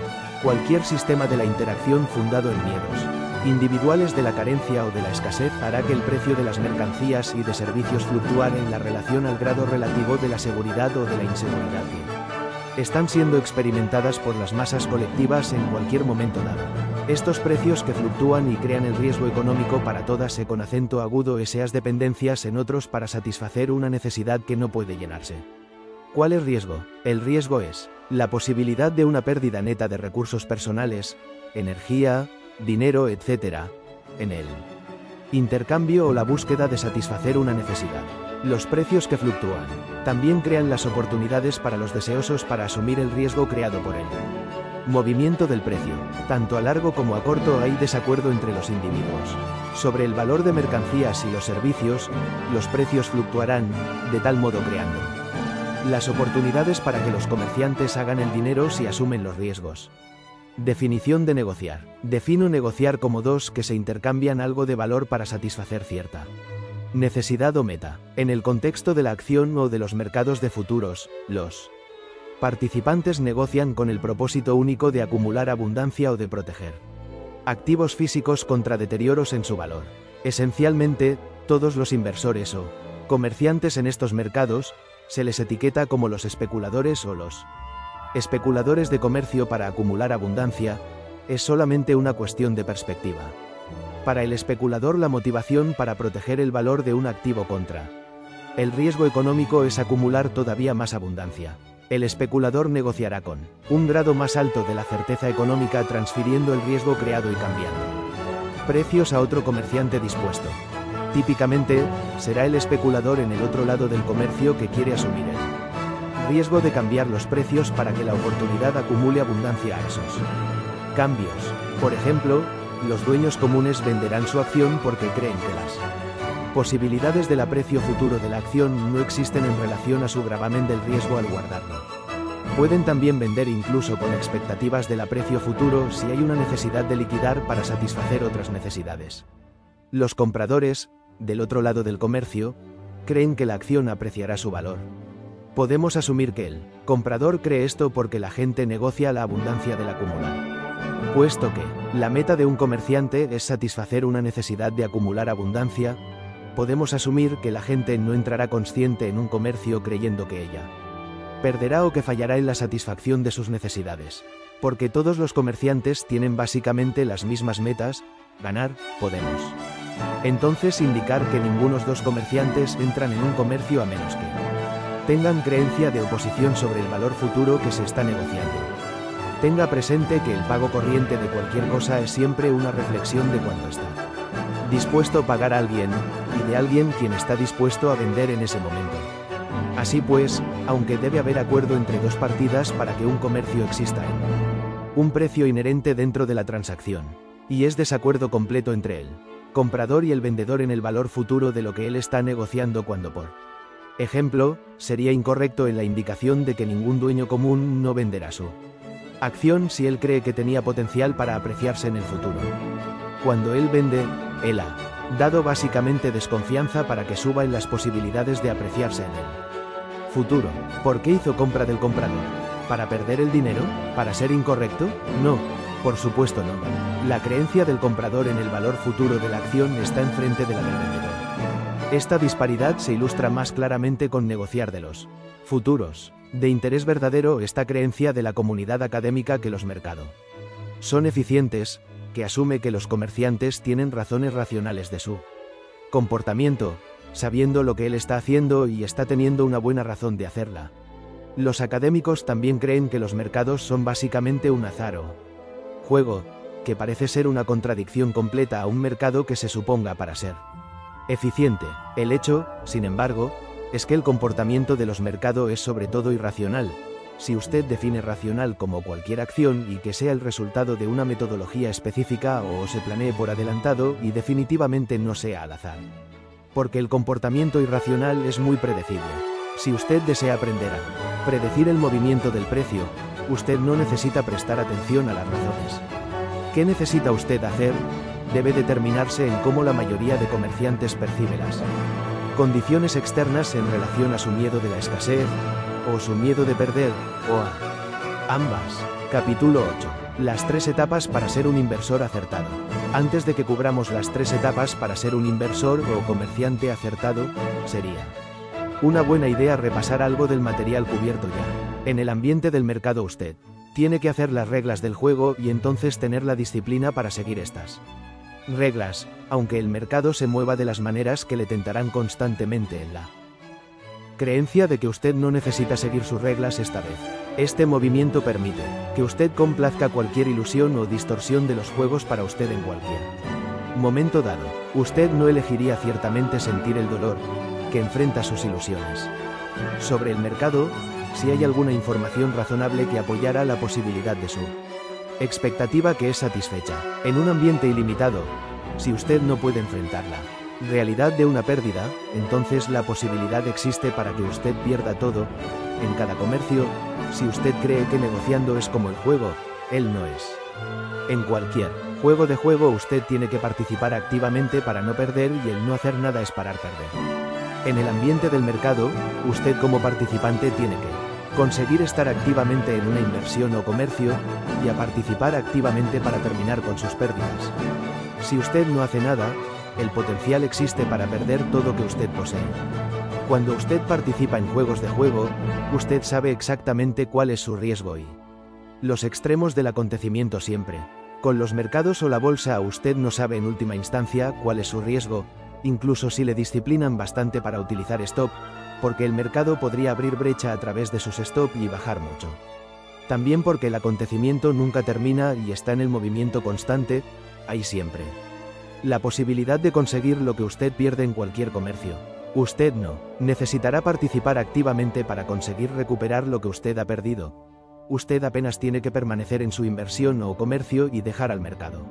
Cualquier sistema de la interacción fundado en miedos individuales de la carencia o de la escasez hará que el precio de las mercancías y de servicios fluctúe en la relación al grado relativo de la seguridad o de la inseguridad que están siendo experimentadas por las masas colectivas en cualquier momento dado. Estos precios que fluctúan y crean el riesgo económico para todas con acento agudo esas dependencias en otros para satisfacer una necesidad que no puede llenarse. ¿Cuál es riesgo? El riesgo es la posibilidad de una pérdida neta de recursos personales, energía, dinero, etc., en el intercambio o la búsqueda de satisfacer una necesidad. Los precios que fluctúan también crean las oportunidades para los deseosos para asumir el riesgo creado por él. Movimiento del precio. Tanto a largo como a corto hay desacuerdo entre los individuos. Sobre el valor de mercancías y los servicios, los precios fluctuarán, de tal modo creando las oportunidades para que los comerciantes hagan el dinero si asumen los riesgos. Definición de negociar. Defino negociar como dos que se intercambian algo de valor para satisfacer cierta necesidad o meta. En el contexto de la acción o de los mercados de futuros, los participantes negocian con el propósito único de acumular abundancia o de proteger activos físicos contra deterioros en su valor. Esencialmente, todos los inversores o comerciantes en estos mercados se les etiqueta como los especuladores o los especuladores de comercio para acumular abundancia. Es solamente una cuestión de perspectiva. Para el especulador, la motivación para proteger el valor de un activo contra el riesgo económico es acumular todavía más abundancia. El especulador negociará con un grado más alto de la certeza económica, transfiriendo el riesgo creado y cambiando precios a otro comerciante dispuesto. Típicamente, será el especulador en el otro lado del comercio que quiere asumir el riesgo de cambiar los precios para que la oportunidad acumule abundancia a esos cambios. Por ejemplo, los dueños comunes venderán su acción porque creen que las posibilidades del aprecio futuro de la acción no existen en relación a su gravamen del riesgo al guardarlo. Pueden también vender incluso con expectativas del aprecio futuro si hay una necesidad de liquidar para satisfacer otras necesidades. Los compradores, del otro lado del comercio, creen que la acción apreciará su valor. Podemos asumir que el comprador cree esto porque la gente negocia la abundancia del acumular. Puesto que la meta de un comerciante es satisfacer una necesidad de acumular abundancia, podemos asumir que la gente no entrará consciente en un comercio creyendo que ella perderá o que fallará en la satisfacción de sus necesidades. Porque todos los comerciantes tienen básicamente las mismas metas: ganar, podemos entonces indicar que ninguno de los dos comerciantes entran en un comercio a menos que tengan creencia de oposición sobre el valor futuro que se está negociando. Tenga presente que el pago corriente de cualquier cosa es siempre una reflexión de cuánto está dispuesto a pagar a alguien, y de alguien quien está dispuesto a vender en ese momento. Así pues, aunque debe haber acuerdo entre dos partidas para que un comercio exista en un precio inherente dentro de la transacción, y es desacuerdo completo entre el comprador y el vendedor en el valor futuro de lo que él está negociando cuando, por ejemplo, sería incorrecto en la indicación de que ningún dueño común no venderá su acción si él cree que tenía potencial para apreciarse en el futuro. Cuando él vende, él ha dado básicamente desconfianza para que suba en las posibilidades de apreciarse en el futuro. ¿Por qué hizo compra del comprador? ¿Para perder el dinero? ¿Para ser incorrecto? No, por supuesto no. La creencia del comprador en el valor futuro de la acción está enfrente de la del vendedor. Esta disparidad se ilustra más claramente con negociar de los futuros de interés verdadero. Esta creencia de la comunidad académica que los mercados son eficientes, que asume que los comerciantes tienen razones racionales de su comportamiento, sabiendo lo que él está haciendo y está teniendo una buena razón de hacerla. Los académicos también creen que los mercados son básicamente un azar o juego, que parece ser una contradicción completa a un mercado que se suponga para ser eficiente. El hecho, sin embargo, es que el comportamiento de los mercados es sobre todo irracional. Si usted define racional como cualquier acción y que sea el resultado de una metodología específica o se planee por adelantado y definitivamente no sea al azar. Porque el comportamiento irracional es muy predecible. Si usted desea aprender a predecir el movimiento del precio, usted no necesita prestar atención a las razones. ¿Qué necesita usted hacer? Debe determinarse en cómo la mayoría de comerciantes percibe las condiciones externas en relación a su miedo de la escasez, o su miedo de perder, o a ambas. Capítulo 8. Las 3 etapas para ser un inversor acertado. Antes de que cubramos las 3 etapas para ser un inversor o comerciante acertado, sería una buena idea repasar algo del material cubierto ya. En el ambiente del mercado usted tiene que hacer las reglas del juego y entonces tener la disciplina para seguir estas reglas, aunque el mercado se mueva de las maneras que le tentarán constantemente en la creencia de que usted no necesita seguir sus reglas esta vez. Este movimiento permite que usted complazca cualquier ilusión o distorsión de los juegos para usted en cualquier momento dado. Usted no elegiría ciertamente sentir el dolor que enfrenta sus ilusiones. Sobre el mercado, si hay alguna información razonable que apoyara la posibilidad de su expectativa que es satisfecha. En un ambiente ilimitado, si usted no puede enfrentar la realidad de una pérdida, entonces la posibilidad existe para que usted pierda todo. En cada comercio, si usted cree que negociando es como el juego, él no es. En cualquier juego de juego usted tiene que participar activamente para no perder y el no hacer nada es parar perder. En el ambiente del mercado, usted como participante tiene que conseguir estar activamente en una inversión o comercio y a participar activamente para terminar con sus pérdidas. Si usted no hace nada, el potencial existe para perder todo que usted posee. Cuando usted participa en juegos de juego, usted sabe exactamente cuál es su riesgo y los extremos del acontecimiento siempre. Con los mercados o la bolsa usted no sabe en última instancia cuál es su riesgo, incluso si le disciplinan bastante para utilizar stop, porque el mercado podría abrir brecha a través de sus stop y bajar mucho. También porque el acontecimiento nunca termina y está en el movimiento constante, hay siempre la posibilidad de conseguir lo que usted pierde en cualquier comercio. Usted no necesitará participar activamente para conseguir recuperar lo que usted ha perdido. Usted apenas tiene que permanecer en su inversión o comercio y dejar al mercado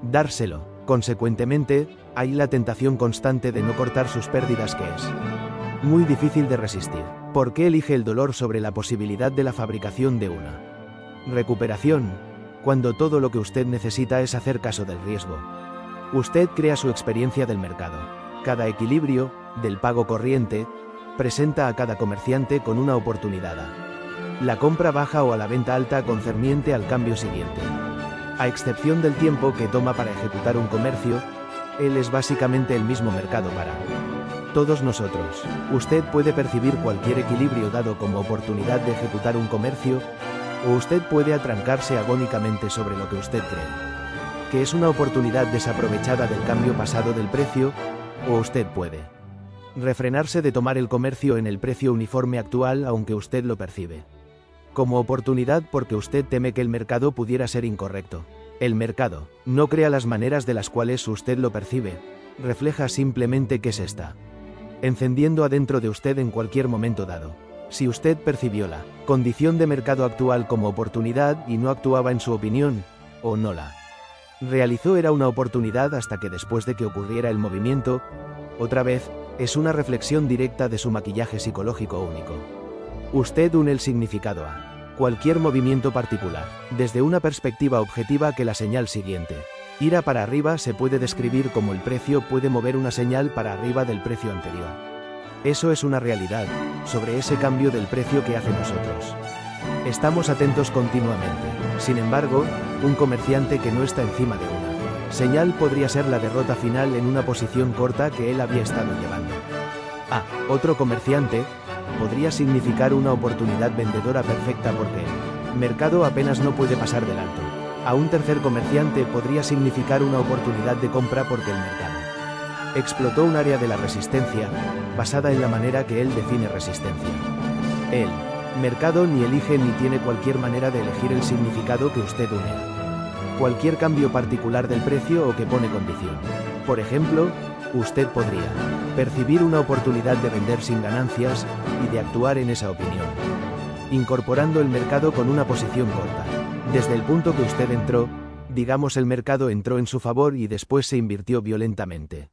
dárselo. Consecuentemente, hay la tentación constante de no cortar sus pérdidas que es muy difícil de resistir. ¿Por qué elige el dolor sobre la posibilidad de la fabricación de una recuperación, cuando todo lo que usted necesita es hacer caso del riesgo? Usted crea su experiencia del mercado. Cada equilibrio, del pago corriente, presenta a cada comerciante con una oportunidad a la compra baja o a la venta alta concerniente al cambio siguiente. A excepción del tiempo que toma para ejecutar un comercio, él es básicamente el mismo mercado para todos nosotros. Usted puede percibir cualquier equilibrio dado como oportunidad de ejecutar un comercio, o usted puede atrancarse agónicamente sobre lo que usted cree que es una oportunidad desaprovechada del cambio pasado del precio, o usted puede refrenarse de tomar el comercio en el precio uniforme actual aunque usted lo percibe como oportunidad porque usted teme que el mercado pudiera ser incorrecto. El mercado no crea las maneras de las cuales usted lo percibe, refleja simplemente que se está encendiendo adentro de usted en cualquier momento dado. Si usted percibió la condición de mercado actual como oportunidad y no actuaba en su opinión, o no la realizó era una oportunidad hasta que después de que ocurriera el movimiento, otra vez, es una reflexión directa de su maquillaje psicológico único. Usted une el significado a cualquier movimiento particular, desde una perspectiva objetiva que la señal siguiente, ira para arriba se puede describir como el precio puede mover una señal para arriba del precio anterior. Eso es una realidad, sobre ese cambio del precio que hace nosotros. Estamos atentos continuamente. Sin embargo, un comerciante que no está encima de una señal podría ser la derrota final en una posición corta que él había estado llevando. Otro comerciante podría significar una oportunidad vendedora perfecta porque el mercado apenas no puede pasar del alto. A un tercer comerciante podría significar una oportunidad de compra porque el mercado explotó un área de la resistencia, basada en la manera que él define resistencia. El mercado ni elige ni tiene cualquier manera de elegir el significado que usted une. Cualquier cambio particular del precio o que pone condición. Por ejemplo, usted podría percibir una oportunidad de vender sin ganancias y de actuar en esa opinión, incorporando el mercado con una posición corta. Desde el punto que usted entró, digamos el mercado entró en su favor y después se invirtió violentamente.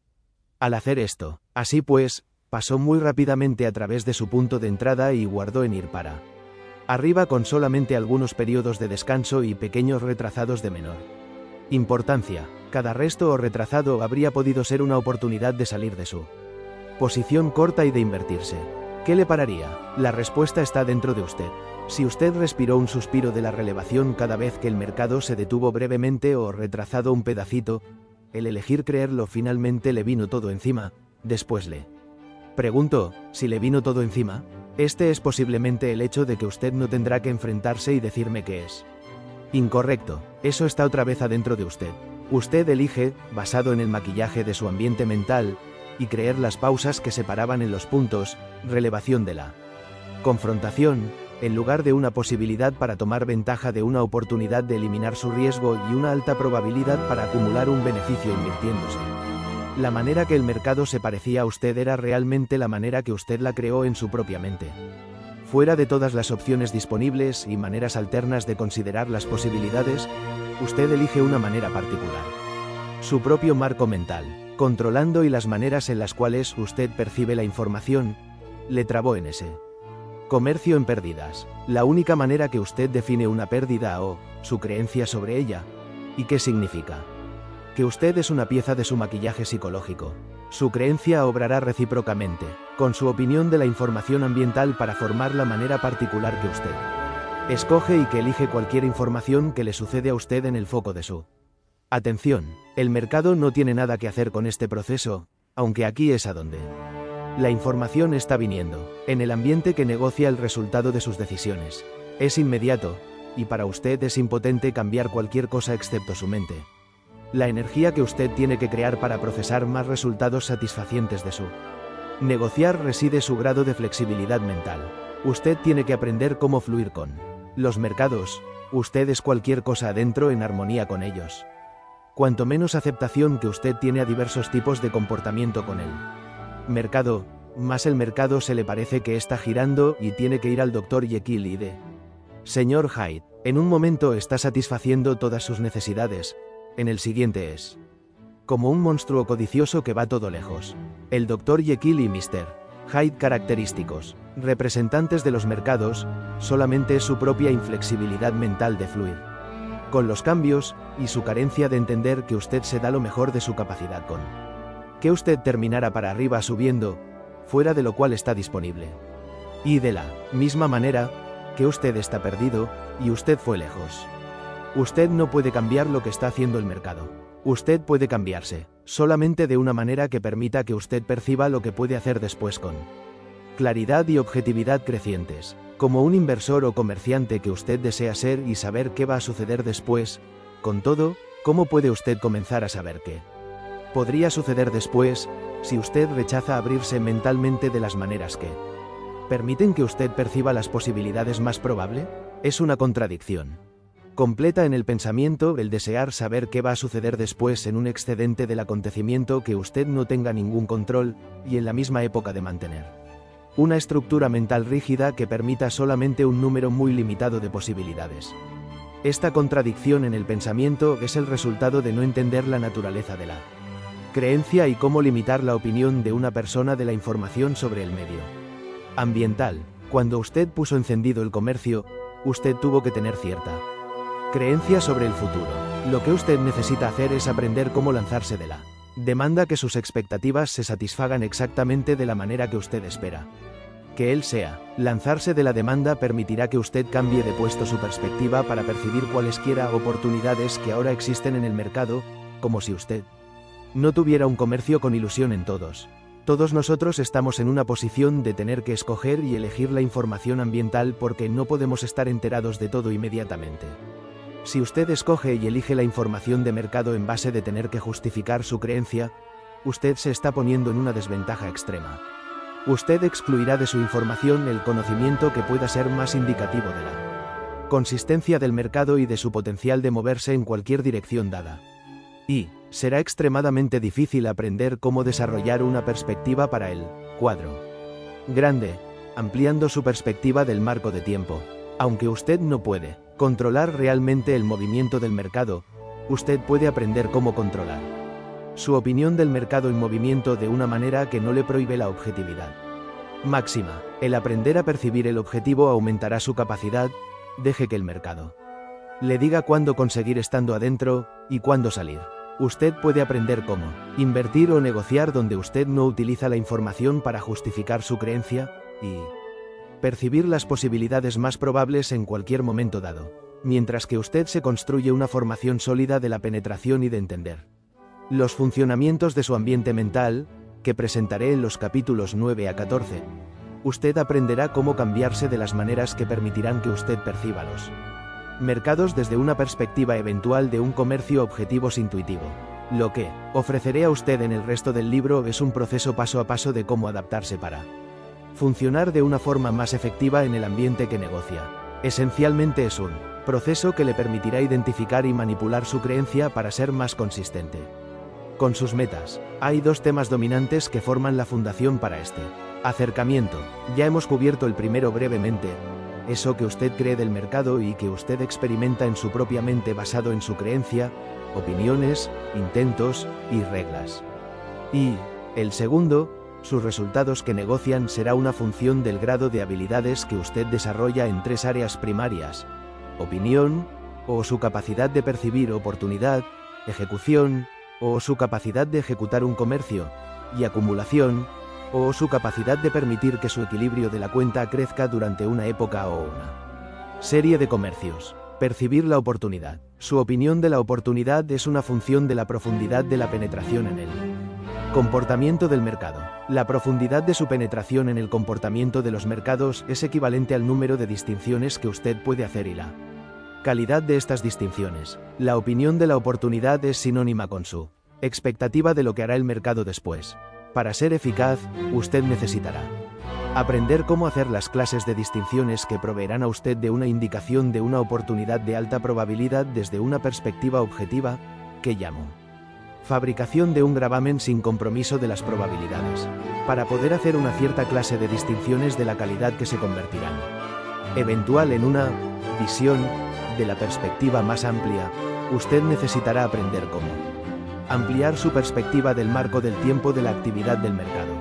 Al hacer esto, así pues, pasó muy rápidamente a través de su punto de entrada y guardó en ir para arriba con solamente algunos periodos de descanso y pequeños retrasados de menor importancia. Cada resto o retrasado habría podido ser una oportunidad de salir de su posición corta y de invertirse. ¿Qué le pararía? La respuesta está dentro de usted. Si usted respiró un suspiro de la relevación cada vez que el mercado se detuvo brevemente o retrasado un pedacito, el elegir creerlo finalmente le vino todo encima, después le pregunto, ¿si le vino todo encima? Este es posiblemente el hecho de que usted no tendrá que enfrentarse y decirme que es incorrecto. Eso está otra vez adentro de usted. Usted elige, basado en el maquillaje de su ambiente mental, y creer las pausas que separaban en los puntos, relevación de la confrontación, en lugar de una posibilidad para tomar ventaja de una oportunidad de eliminar su riesgo y una alta probabilidad para acumular un beneficio invirtiéndose. La manera que el mercado se parecía a usted era realmente la manera que usted la creó en su propia mente. Fuera de todas las opciones disponibles y maneras alternas de considerar las posibilidades, usted elige una manera particular. Su propio marco mental, controlando y las maneras en las cuales usted percibe la información, le trabó en ese comercio en pérdidas. La única manera que usted define una pérdida o su creencia sobre ella. ¿Y qué significa? Que usted es una pieza de su maquillaje psicológico. Su creencia obrará recíprocamente, con su opinión de la información ambiental para formar la manera particular que usted escoge y que elige cualquier información que le sucede a usted en el foco de su atención. El mercado no tiene nada que hacer con este proceso, aunque aquí es a donde la información está viniendo, en el ambiente que negocia el resultado de sus decisiones. Es inmediato, y para usted es impotente cambiar cualquier cosa excepto su mente. La energía que usted tiene que crear para procesar más resultados satisfacientes de su negociar reside su grado de flexibilidad mental. Usted tiene que aprender cómo fluir con los mercados. Usted es cualquier cosa adentro en armonía con ellos. Cuanto menos aceptación que usted tiene a diversos tipos de comportamiento con él mercado, más el mercado se le parece que está girando y tiene que ir al Dr. Jekyll y de Señor Hyde. En un momento está satisfaciendo todas sus necesidades, en el siguiente es como un monstruo codicioso que va todo lejos. El Dr. Jekyll y Mr. Hyde característicos, representantes de los mercados, solamente es su propia inflexibilidad mental de fluir con los cambios, y su carencia de entender que usted se da lo mejor de su capacidad con que usted terminara para arriba subiendo, fuera de lo cual está disponible. Y de la misma manera, que usted está perdido, y usted fue lejos. Usted no puede cambiar lo que está haciendo el mercado. Usted puede cambiarse, solamente de una manera que permita que usted perciba lo que puede hacer después con claridad y objetividad crecientes, como un inversor o comerciante que usted desea ser y saber qué va a suceder después. Con todo, ¿cómo puede usted comenzar a saber qué podría suceder después, si usted rechaza abrirse mentalmente de las maneras que permiten que usted perciba las posibilidades más probables? Es una contradicción completa en el pensamiento el desear saber qué va a suceder después en un excedente del acontecimiento que usted no tenga ningún control, y en la misma época de mantener una estructura mental rígida que permita solamente un número muy limitado de posibilidades. Esta contradicción en el pensamiento es el resultado de no entender la naturaleza de la creencia y cómo limitar la opinión de una persona de la información sobre el medio ambiental. Cuando usted puso encendido el comercio, usted tuvo que tener cierta creencia sobre el futuro. Lo que usted necesita hacer es aprender cómo lanzarse de la demanda, que sus expectativas se satisfagan exactamente de la manera que usted espera que él sea. Lanzarse de la demanda permitirá que usted cambie de puesto su perspectiva para percibir cualesquiera oportunidades que ahora existen en el mercado, como si usted no tuviera un comercio con ilusión en todos. Todos nosotros estamos en una posición de tener que escoger y elegir la información ambiental porque no podemos estar enterados de todo inmediatamente. Si usted escoge y elige la información de mercado en base de tener que justificar su creencia, usted se está poniendo en una desventaja extrema. Usted excluirá de su información el conocimiento que pueda ser más indicativo de la consistencia del mercado y de su potencial de moverse en cualquier dirección dada. Y, Será extremadamente difícil aprender cómo desarrollar una perspectiva para el cuadro grande, ampliando su perspectiva del marco de tiempo. Aunque usted no puede controlar realmente el movimiento del mercado, usted puede aprender cómo controlar su opinión del mercado en movimiento de una manera que no le prohíbe la objetividad máxima. El aprender a percibir el objetivo aumentará su capacidad. Deje que el mercado le diga cuándo conseguir estando adentro y cuándo salir. Usted puede aprender cómo invertir o negociar donde usted no utiliza la información para justificar su creencia y percibir las posibilidades más probables en cualquier momento dado, mientras que usted se construye una formación sólida de la penetración y de entender los funcionamientos de su ambiente mental, que presentaré en los capítulos 9 a 14. Usted aprenderá cómo cambiarse de las maneras que permitirán que usted perciba los mercados desde una perspectiva eventual de un comercio objetivos intuitivo. Lo que ofreceré a usted en el resto del libro es un proceso paso a paso de cómo adaptarse para funcionar de una forma más efectiva en el ambiente que negocia. Esencialmente es un proceso que le permitirá identificar y manipular su creencia para ser más consistente con sus metas. Hay dos temas dominantes que forman la fundación para este acercamiento. Ya hemos cubierto el primero brevemente, eso que usted cree del mercado y que usted experimenta en su propia mente basado en su creencia, opiniones, intentos y reglas. Y el segundo, sus resultados que negocian será una función del grado de habilidades que usted desarrolla en tres áreas primarias: opinión, o su capacidad de percibir oportunidad; ejecución, o su capacidad de ejecutar un comercio; y acumulación, o su capacidad de permitir que su equilibrio de la cuenta crezca durante una época o una serie de comercios. Percibir la oportunidad. Su opinión de la oportunidad es una función de la profundidad de la penetración en el comportamiento del mercado. La profundidad de su penetración en el comportamiento de los mercados es equivalente al número de distinciones que usted puede hacer y la calidad de estas distinciones. La opinión de la oportunidad es sinónima con su expectativa de lo que hará el mercado después. Para ser eficaz, usted necesitará aprender cómo hacer las clases de distinciones que proveerán a usted de una indicación de una oportunidad de alta probabilidad desde una perspectiva objetiva, que llamo fabricación de un gravamen sin compromiso de las probabilidades, para poder hacer una cierta clase de distinciones de la calidad que se convertirán eventual en una visión de la perspectiva más amplia. Usted necesitará aprender cómo ampliar su perspectiva del marco del tiempo de la actividad del mercado.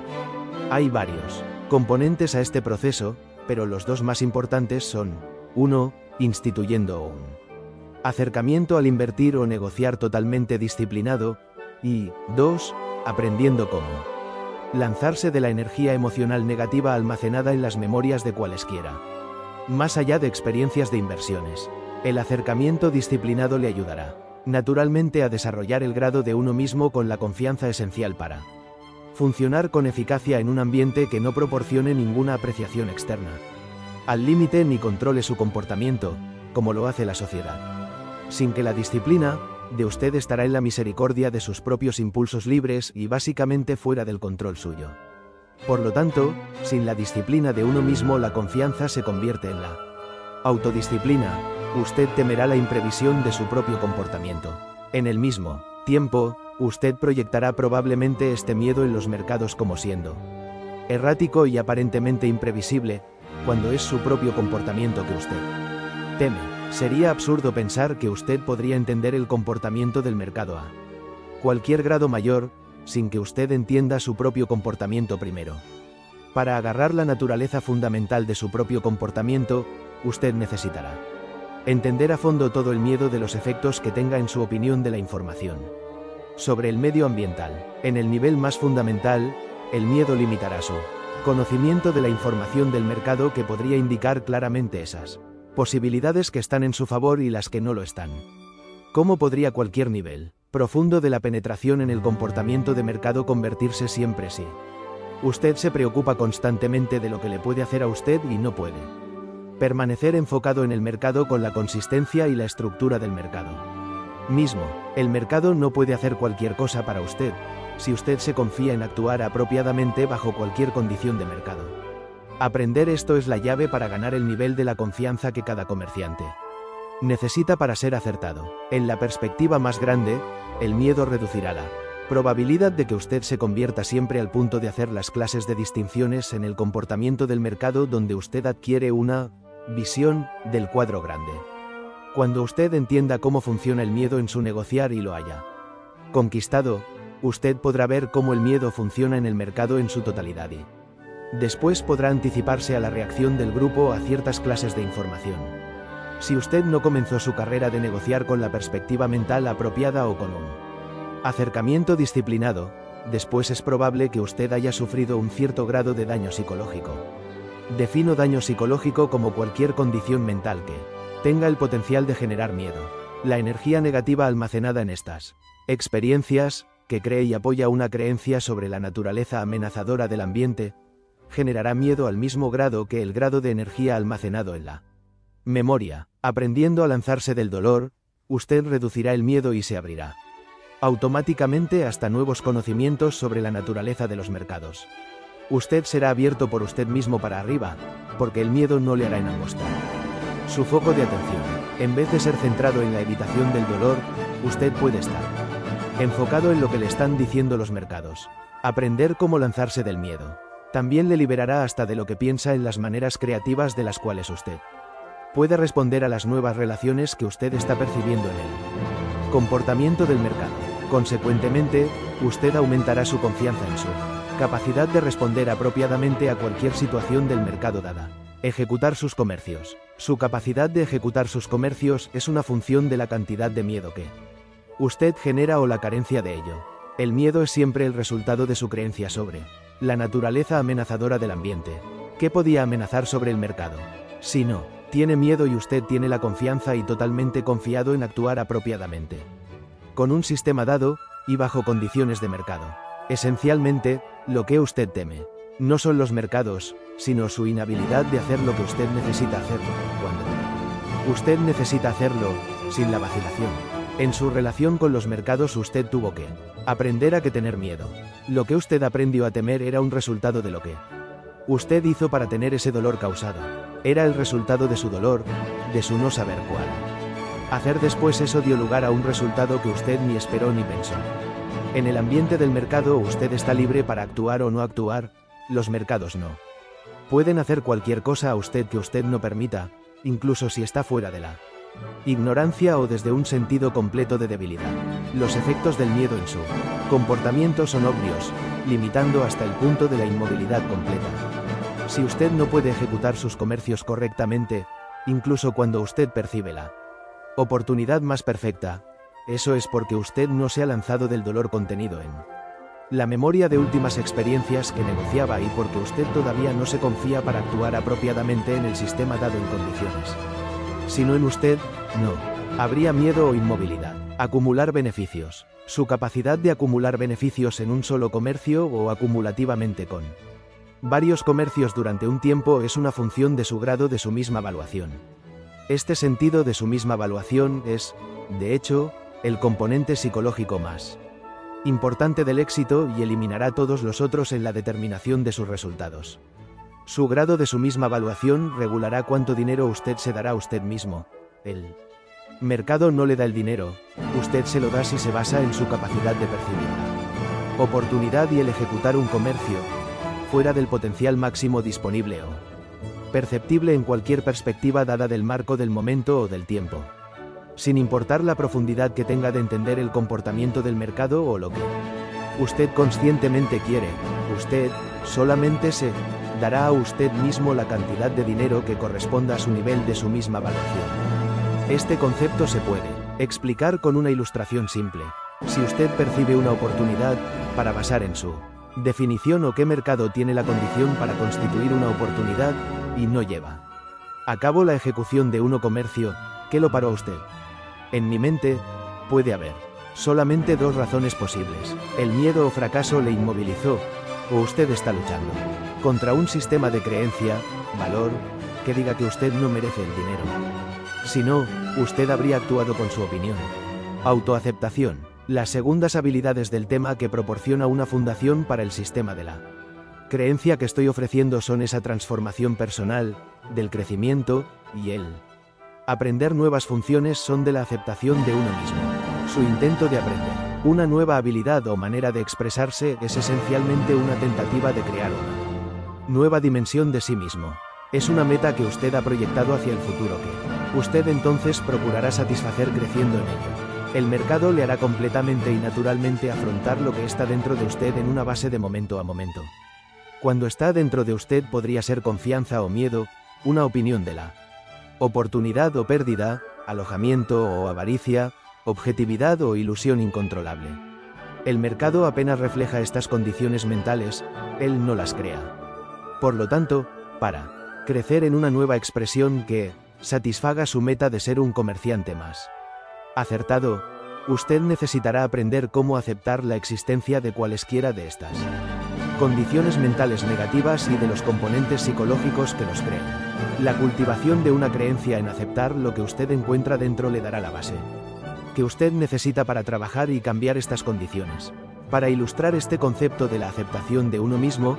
Hay varios componentes a este proceso, pero los dos más importantes son: 1. Instituyendo un acercamiento al invertir o negociar totalmente disciplinado, y 2. Aprendiendo cómo lanzarse de la energía emocional negativa almacenada en las memorias de cualesquiera. Más allá de experiencias de inversiones, el acercamiento disciplinado le ayudará naturalmente a desarrollar el grado de uno mismo con la confianza esencial para funcionar con eficacia en un ambiente que no proporcione ninguna apreciación externa al límite ni controle su comportamiento, como lo hace la sociedad. Sin que la disciplina de usted estará en la misericordia de sus propios impulsos libres y básicamente fuera del control suyo. Por lo tanto, sin la disciplina de uno mismo, la confianza se convierte en la autodisciplina. Usted temerá la imprevisión de su propio comportamiento. En el mismo tiempo, usted proyectará probablemente este miedo en los mercados como siendo errático y aparentemente imprevisible, cuando es su propio comportamiento que usted teme. Sería absurdo pensar que usted podría entender el comportamiento del mercado a cualquier grado mayor, sin que usted entienda su propio comportamiento primero. Para agarrar la naturaleza fundamental de su propio comportamiento, usted necesitará entender a fondo todo el miedo de los efectos que tenga en su opinión de la información sobre el medio ambiental. En el nivel más fundamental, el miedo limitará su conocimiento de la información del mercado, que podría indicar claramente esas posibilidades que están en su favor y las que no lo están. ¿Cómo podría cualquier nivel profundo de la penetración en el comportamiento de mercado convertirse siempre si usted se preocupa constantemente de lo que le puede hacer a usted y no puede permanecer enfocado en el mercado con la consistencia y la estructura del mercado mismo? El mercado no puede hacer cualquier cosa para usted, si usted se confía en actuar apropiadamente bajo cualquier condición de mercado. Aprender esto es la llave para ganar el nivel de la confianza que cada comerciante necesita para ser acertado. En la perspectiva más grande, el miedo reducirá la probabilidad de que usted se convierta siempre al punto de hacer las clases de distinciones en el comportamiento del mercado donde usted adquiere una visión del cuadro grande. Cuando usted entienda cómo funciona el miedo en su negociar y lo haya conquistado, usted podrá ver cómo el miedo funciona en el mercado en su totalidad y después podrá anticiparse a la reacción del grupo a ciertas clases de información. Si usted no comenzó su carrera de negociar con la perspectiva mental apropiada o con un acercamiento disciplinado, después es probable que usted haya sufrido un cierto grado de daño psicológico. Defino daño psicológico como cualquier condición mental que tenga el potencial de generar miedo. La energía negativa almacenada en estas experiencias, que cree y apoya una creencia sobre la naturaleza amenazadora del ambiente, generará miedo al mismo grado que el grado de energía almacenado en la memoria. Aprendiendo a lanzarse del dolor, usted reducirá el miedo y se abrirá automáticamente hasta nuevos conocimientos sobre la naturaleza de los mercados. Usted será abierto por usted mismo para arriba, porque el miedo no le hará enangostar su foco de atención. En vez de ser centrado en la evitación del dolor, usted puede estar enfocado en lo que le están diciendo los mercados. Aprender cómo lanzarse del miedo también le liberará hasta de lo que piensa en las maneras creativas de las cuales usted puede responder a las nuevas relaciones que usted está percibiendo en el comportamiento del mercado. Consecuentemente, usted aumentará su confianza en su capacidad de responder apropiadamente a cualquier situación del mercado dada. Ejecutar sus comercios. Su capacidad de ejecutar sus comercios es una función de la cantidad de miedo que usted genera o la carencia de ello. El miedo es siempre el resultado de su creencia sobre la naturaleza amenazadora del ambiente. ¿Qué podía amenazar sobre el mercado? Si no tiene miedo y usted tiene la confianza y totalmente confiado en actuar apropiadamente con un sistema dado y bajo condiciones de mercado. Esencialmente, lo que usted teme no son los mercados, sino su inhabilidad de hacer lo que usted necesita hacerlo, cuando usted necesita hacerlo, sin la vacilación. En su relación con los mercados usted tuvo que aprender a tener miedo. Lo que usted aprendió a temer era un resultado de lo que usted hizo para tener ese dolor causado. Era el resultado de su dolor, de su no saber cuál hacer después. Eso dio lugar a un resultado que usted ni esperó ni pensó. En el ambiente del mercado usted está libre para actuar o no actuar, los mercados no pueden hacer cualquier cosa a usted que usted no permita, incluso si está fuera de la ignorancia o desde un sentido completo de debilidad. Los efectos del miedo en su comportamiento son obvios, limitando hasta el punto de la inmovilidad completa. Si usted no puede ejecutar sus comercios correctamente, incluso cuando usted percibe la oportunidad más perfecta, eso es porque usted no se ha lanzado del dolor contenido en la memoria de últimas experiencias que negociaba y porque usted todavía no se confía para actuar apropiadamente en el sistema dado en condiciones. Si no en usted, no habría miedo o inmovilidad. Acumular beneficios. Su capacidad de acumular beneficios en un solo comercio o acumulativamente con varios comercios durante un tiempo es una función de su grado de su misma evaluación. Este sentido de su misma evaluación es, de hecho, el componente psicológico más importante del éxito y eliminará todos los otros en la determinación de sus resultados. Su grado de su misma evaluación regulará cuánto dinero usted se dará a usted mismo. El mercado no le da el dinero, usted se lo da si se basa en su capacidad de percibir la oportunidad y el ejecutar un comercio fuera del potencial máximo disponible o perceptible en cualquier perspectiva dada del marco del momento o del tiempo. Sin importar la profundidad que tenga de entender el comportamiento del mercado o lo que usted conscientemente quiere, usted solamente se dará a usted mismo la cantidad de dinero que corresponda a su nivel de su misma evaluación. Este concepto se puede explicar con una ilustración simple. Si usted percibe una oportunidad, para basar en su definición o qué mercado tiene la condición para constituir una oportunidad, y no lleva a cabo la ejecución de un comercio, ¿qué lo paró a usted? En mi mente, puede haber solamente dos razones posibles. El miedo o fracaso le inmovilizó, o usted está luchando contra un sistema de creencia, valor, que diga que usted no merece el dinero. Si no, usted habría actuado con su opinión. Autoaceptación. Las segundas habilidades del tema que proporciona una fundación para el sistema de la creencia que estoy ofreciendo son esa transformación personal, del crecimiento, y el Aprender nuevas funciones son de la aceptación de uno mismo. Su intento de aprender una nueva habilidad o manera de expresarse es esencialmente una tentativa de crear una nueva dimensión de sí mismo. Es una meta que usted ha proyectado hacia el futuro que usted entonces procurará satisfacer creciendo en ello. El mercado le hará completamente y naturalmente afrontar lo que está dentro de usted en una base de momento a momento. Cuando está dentro de usted podría ser confianza o miedo, una opinión de la oportunidad o pérdida, alojamiento o avaricia, objetividad o ilusión incontrolable. El mercado apenas refleja estas condiciones mentales, él no las crea. Por lo tanto, para crecer en una nueva expresión que satisfaga su meta de ser un comerciante más acertado, usted necesitará aprender cómo aceptar la existencia de cualesquiera de estas condiciones mentales negativas y de los componentes psicológicos que los crean. La cultivación de una creencia en aceptar lo que usted encuentra dentro le dará la base que usted necesita para trabajar y cambiar estas condiciones. Para ilustrar este concepto de la aceptación de uno mismo,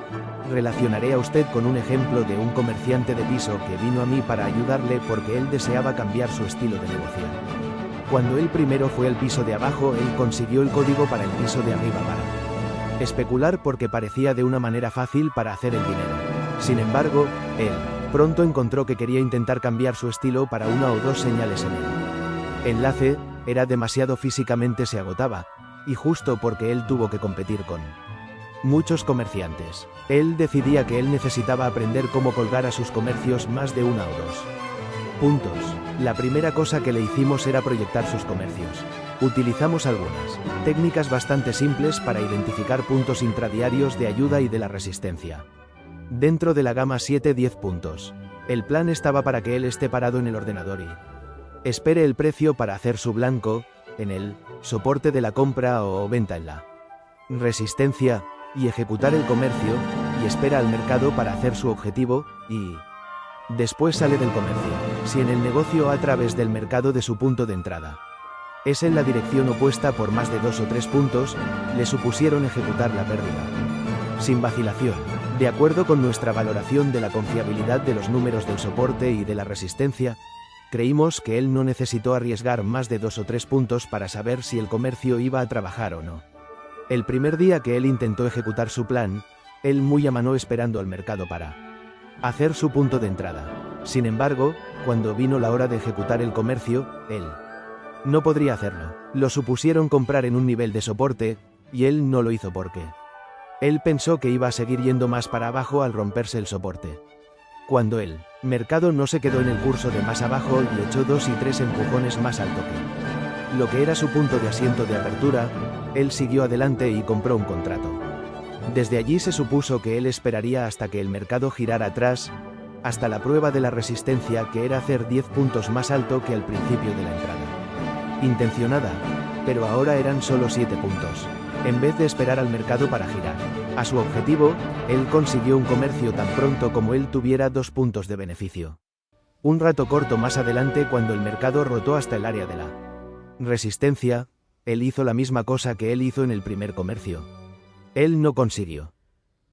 relacionaré a usted con un ejemplo de un comerciante de piso que vino a mí para ayudarle porque él deseaba cambiar su estilo de negociar. Cuando él primero fue al piso de abajo, él consiguió el código para el piso de arriba para especular porque parecía de una manera fácil para hacer el dinero. Sin embargo, él pronto encontró que quería intentar cambiar su estilo para una o dos señales en el enlace, era demasiado físicamente se agotaba, y justo porque él tuvo que competir con muchos comerciantes. Él decidía que él necesitaba aprender cómo colgar a sus comercios más de una o dos puntos. La primera cosa que le hicimos era proyectar sus comercios. Utilizamos algunas técnicas bastante simples para identificar puntos intradiarios de ayuda y de la resistencia. Dentro de la gama 7-10 puntos. El plan estaba para que él esté parado en el ordenador y espere el precio para hacer su blanco, en el soporte de la compra o venta en la resistencia, y ejecutar el comercio, y espera al mercado para hacer su objetivo, y después sale del comercio, si en el negocio a través del mercado de su punto de entrada es en la dirección opuesta por más de 2 o 3 puntos, le supusieron ejecutar la pérdida. Sin vacilación, de acuerdo con nuestra valoración de la confiabilidad de los números del soporte y de la resistencia, creímos que él no necesitó arriesgar más de 2 o 3 puntos para saber si el comercio iba a trabajar o no. El primer día que él intentó ejecutar su plan, él muy amanó esperando al mercado para hacer su punto de entrada. Sin embargo, cuando vino la hora de ejecutar el comercio, él no podría hacerlo. Lo supusieron comprar en un nivel de soporte, y él no lo hizo porque él pensó que iba a seguir yendo más para abajo al romperse el soporte. Cuando el mercado no se quedó en el curso de más abajo y echó 2 y 3 empujones más alto que lo que era su punto de asiento de apertura, él siguió adelante y compró un contrato. Desde allí se supuso que él esperaría hasta que el mercado girara atrás, hasta la prueba de la resistencia, que era hacer 10 puntos más alto que al principio de la entrada. Intencionada, pero ahora eran solo 7 puntos. En vez de esperar al mercado para girar a su objetivo, él consiguió un comercio tan pronto como él tuviera 2 puntos de beneficio. Un rato corto más adelante, cuando el mercado rotó hasta el área de la resistencia, él hizo la misma cosa que él hizo en el primer comercio. Él no consiguió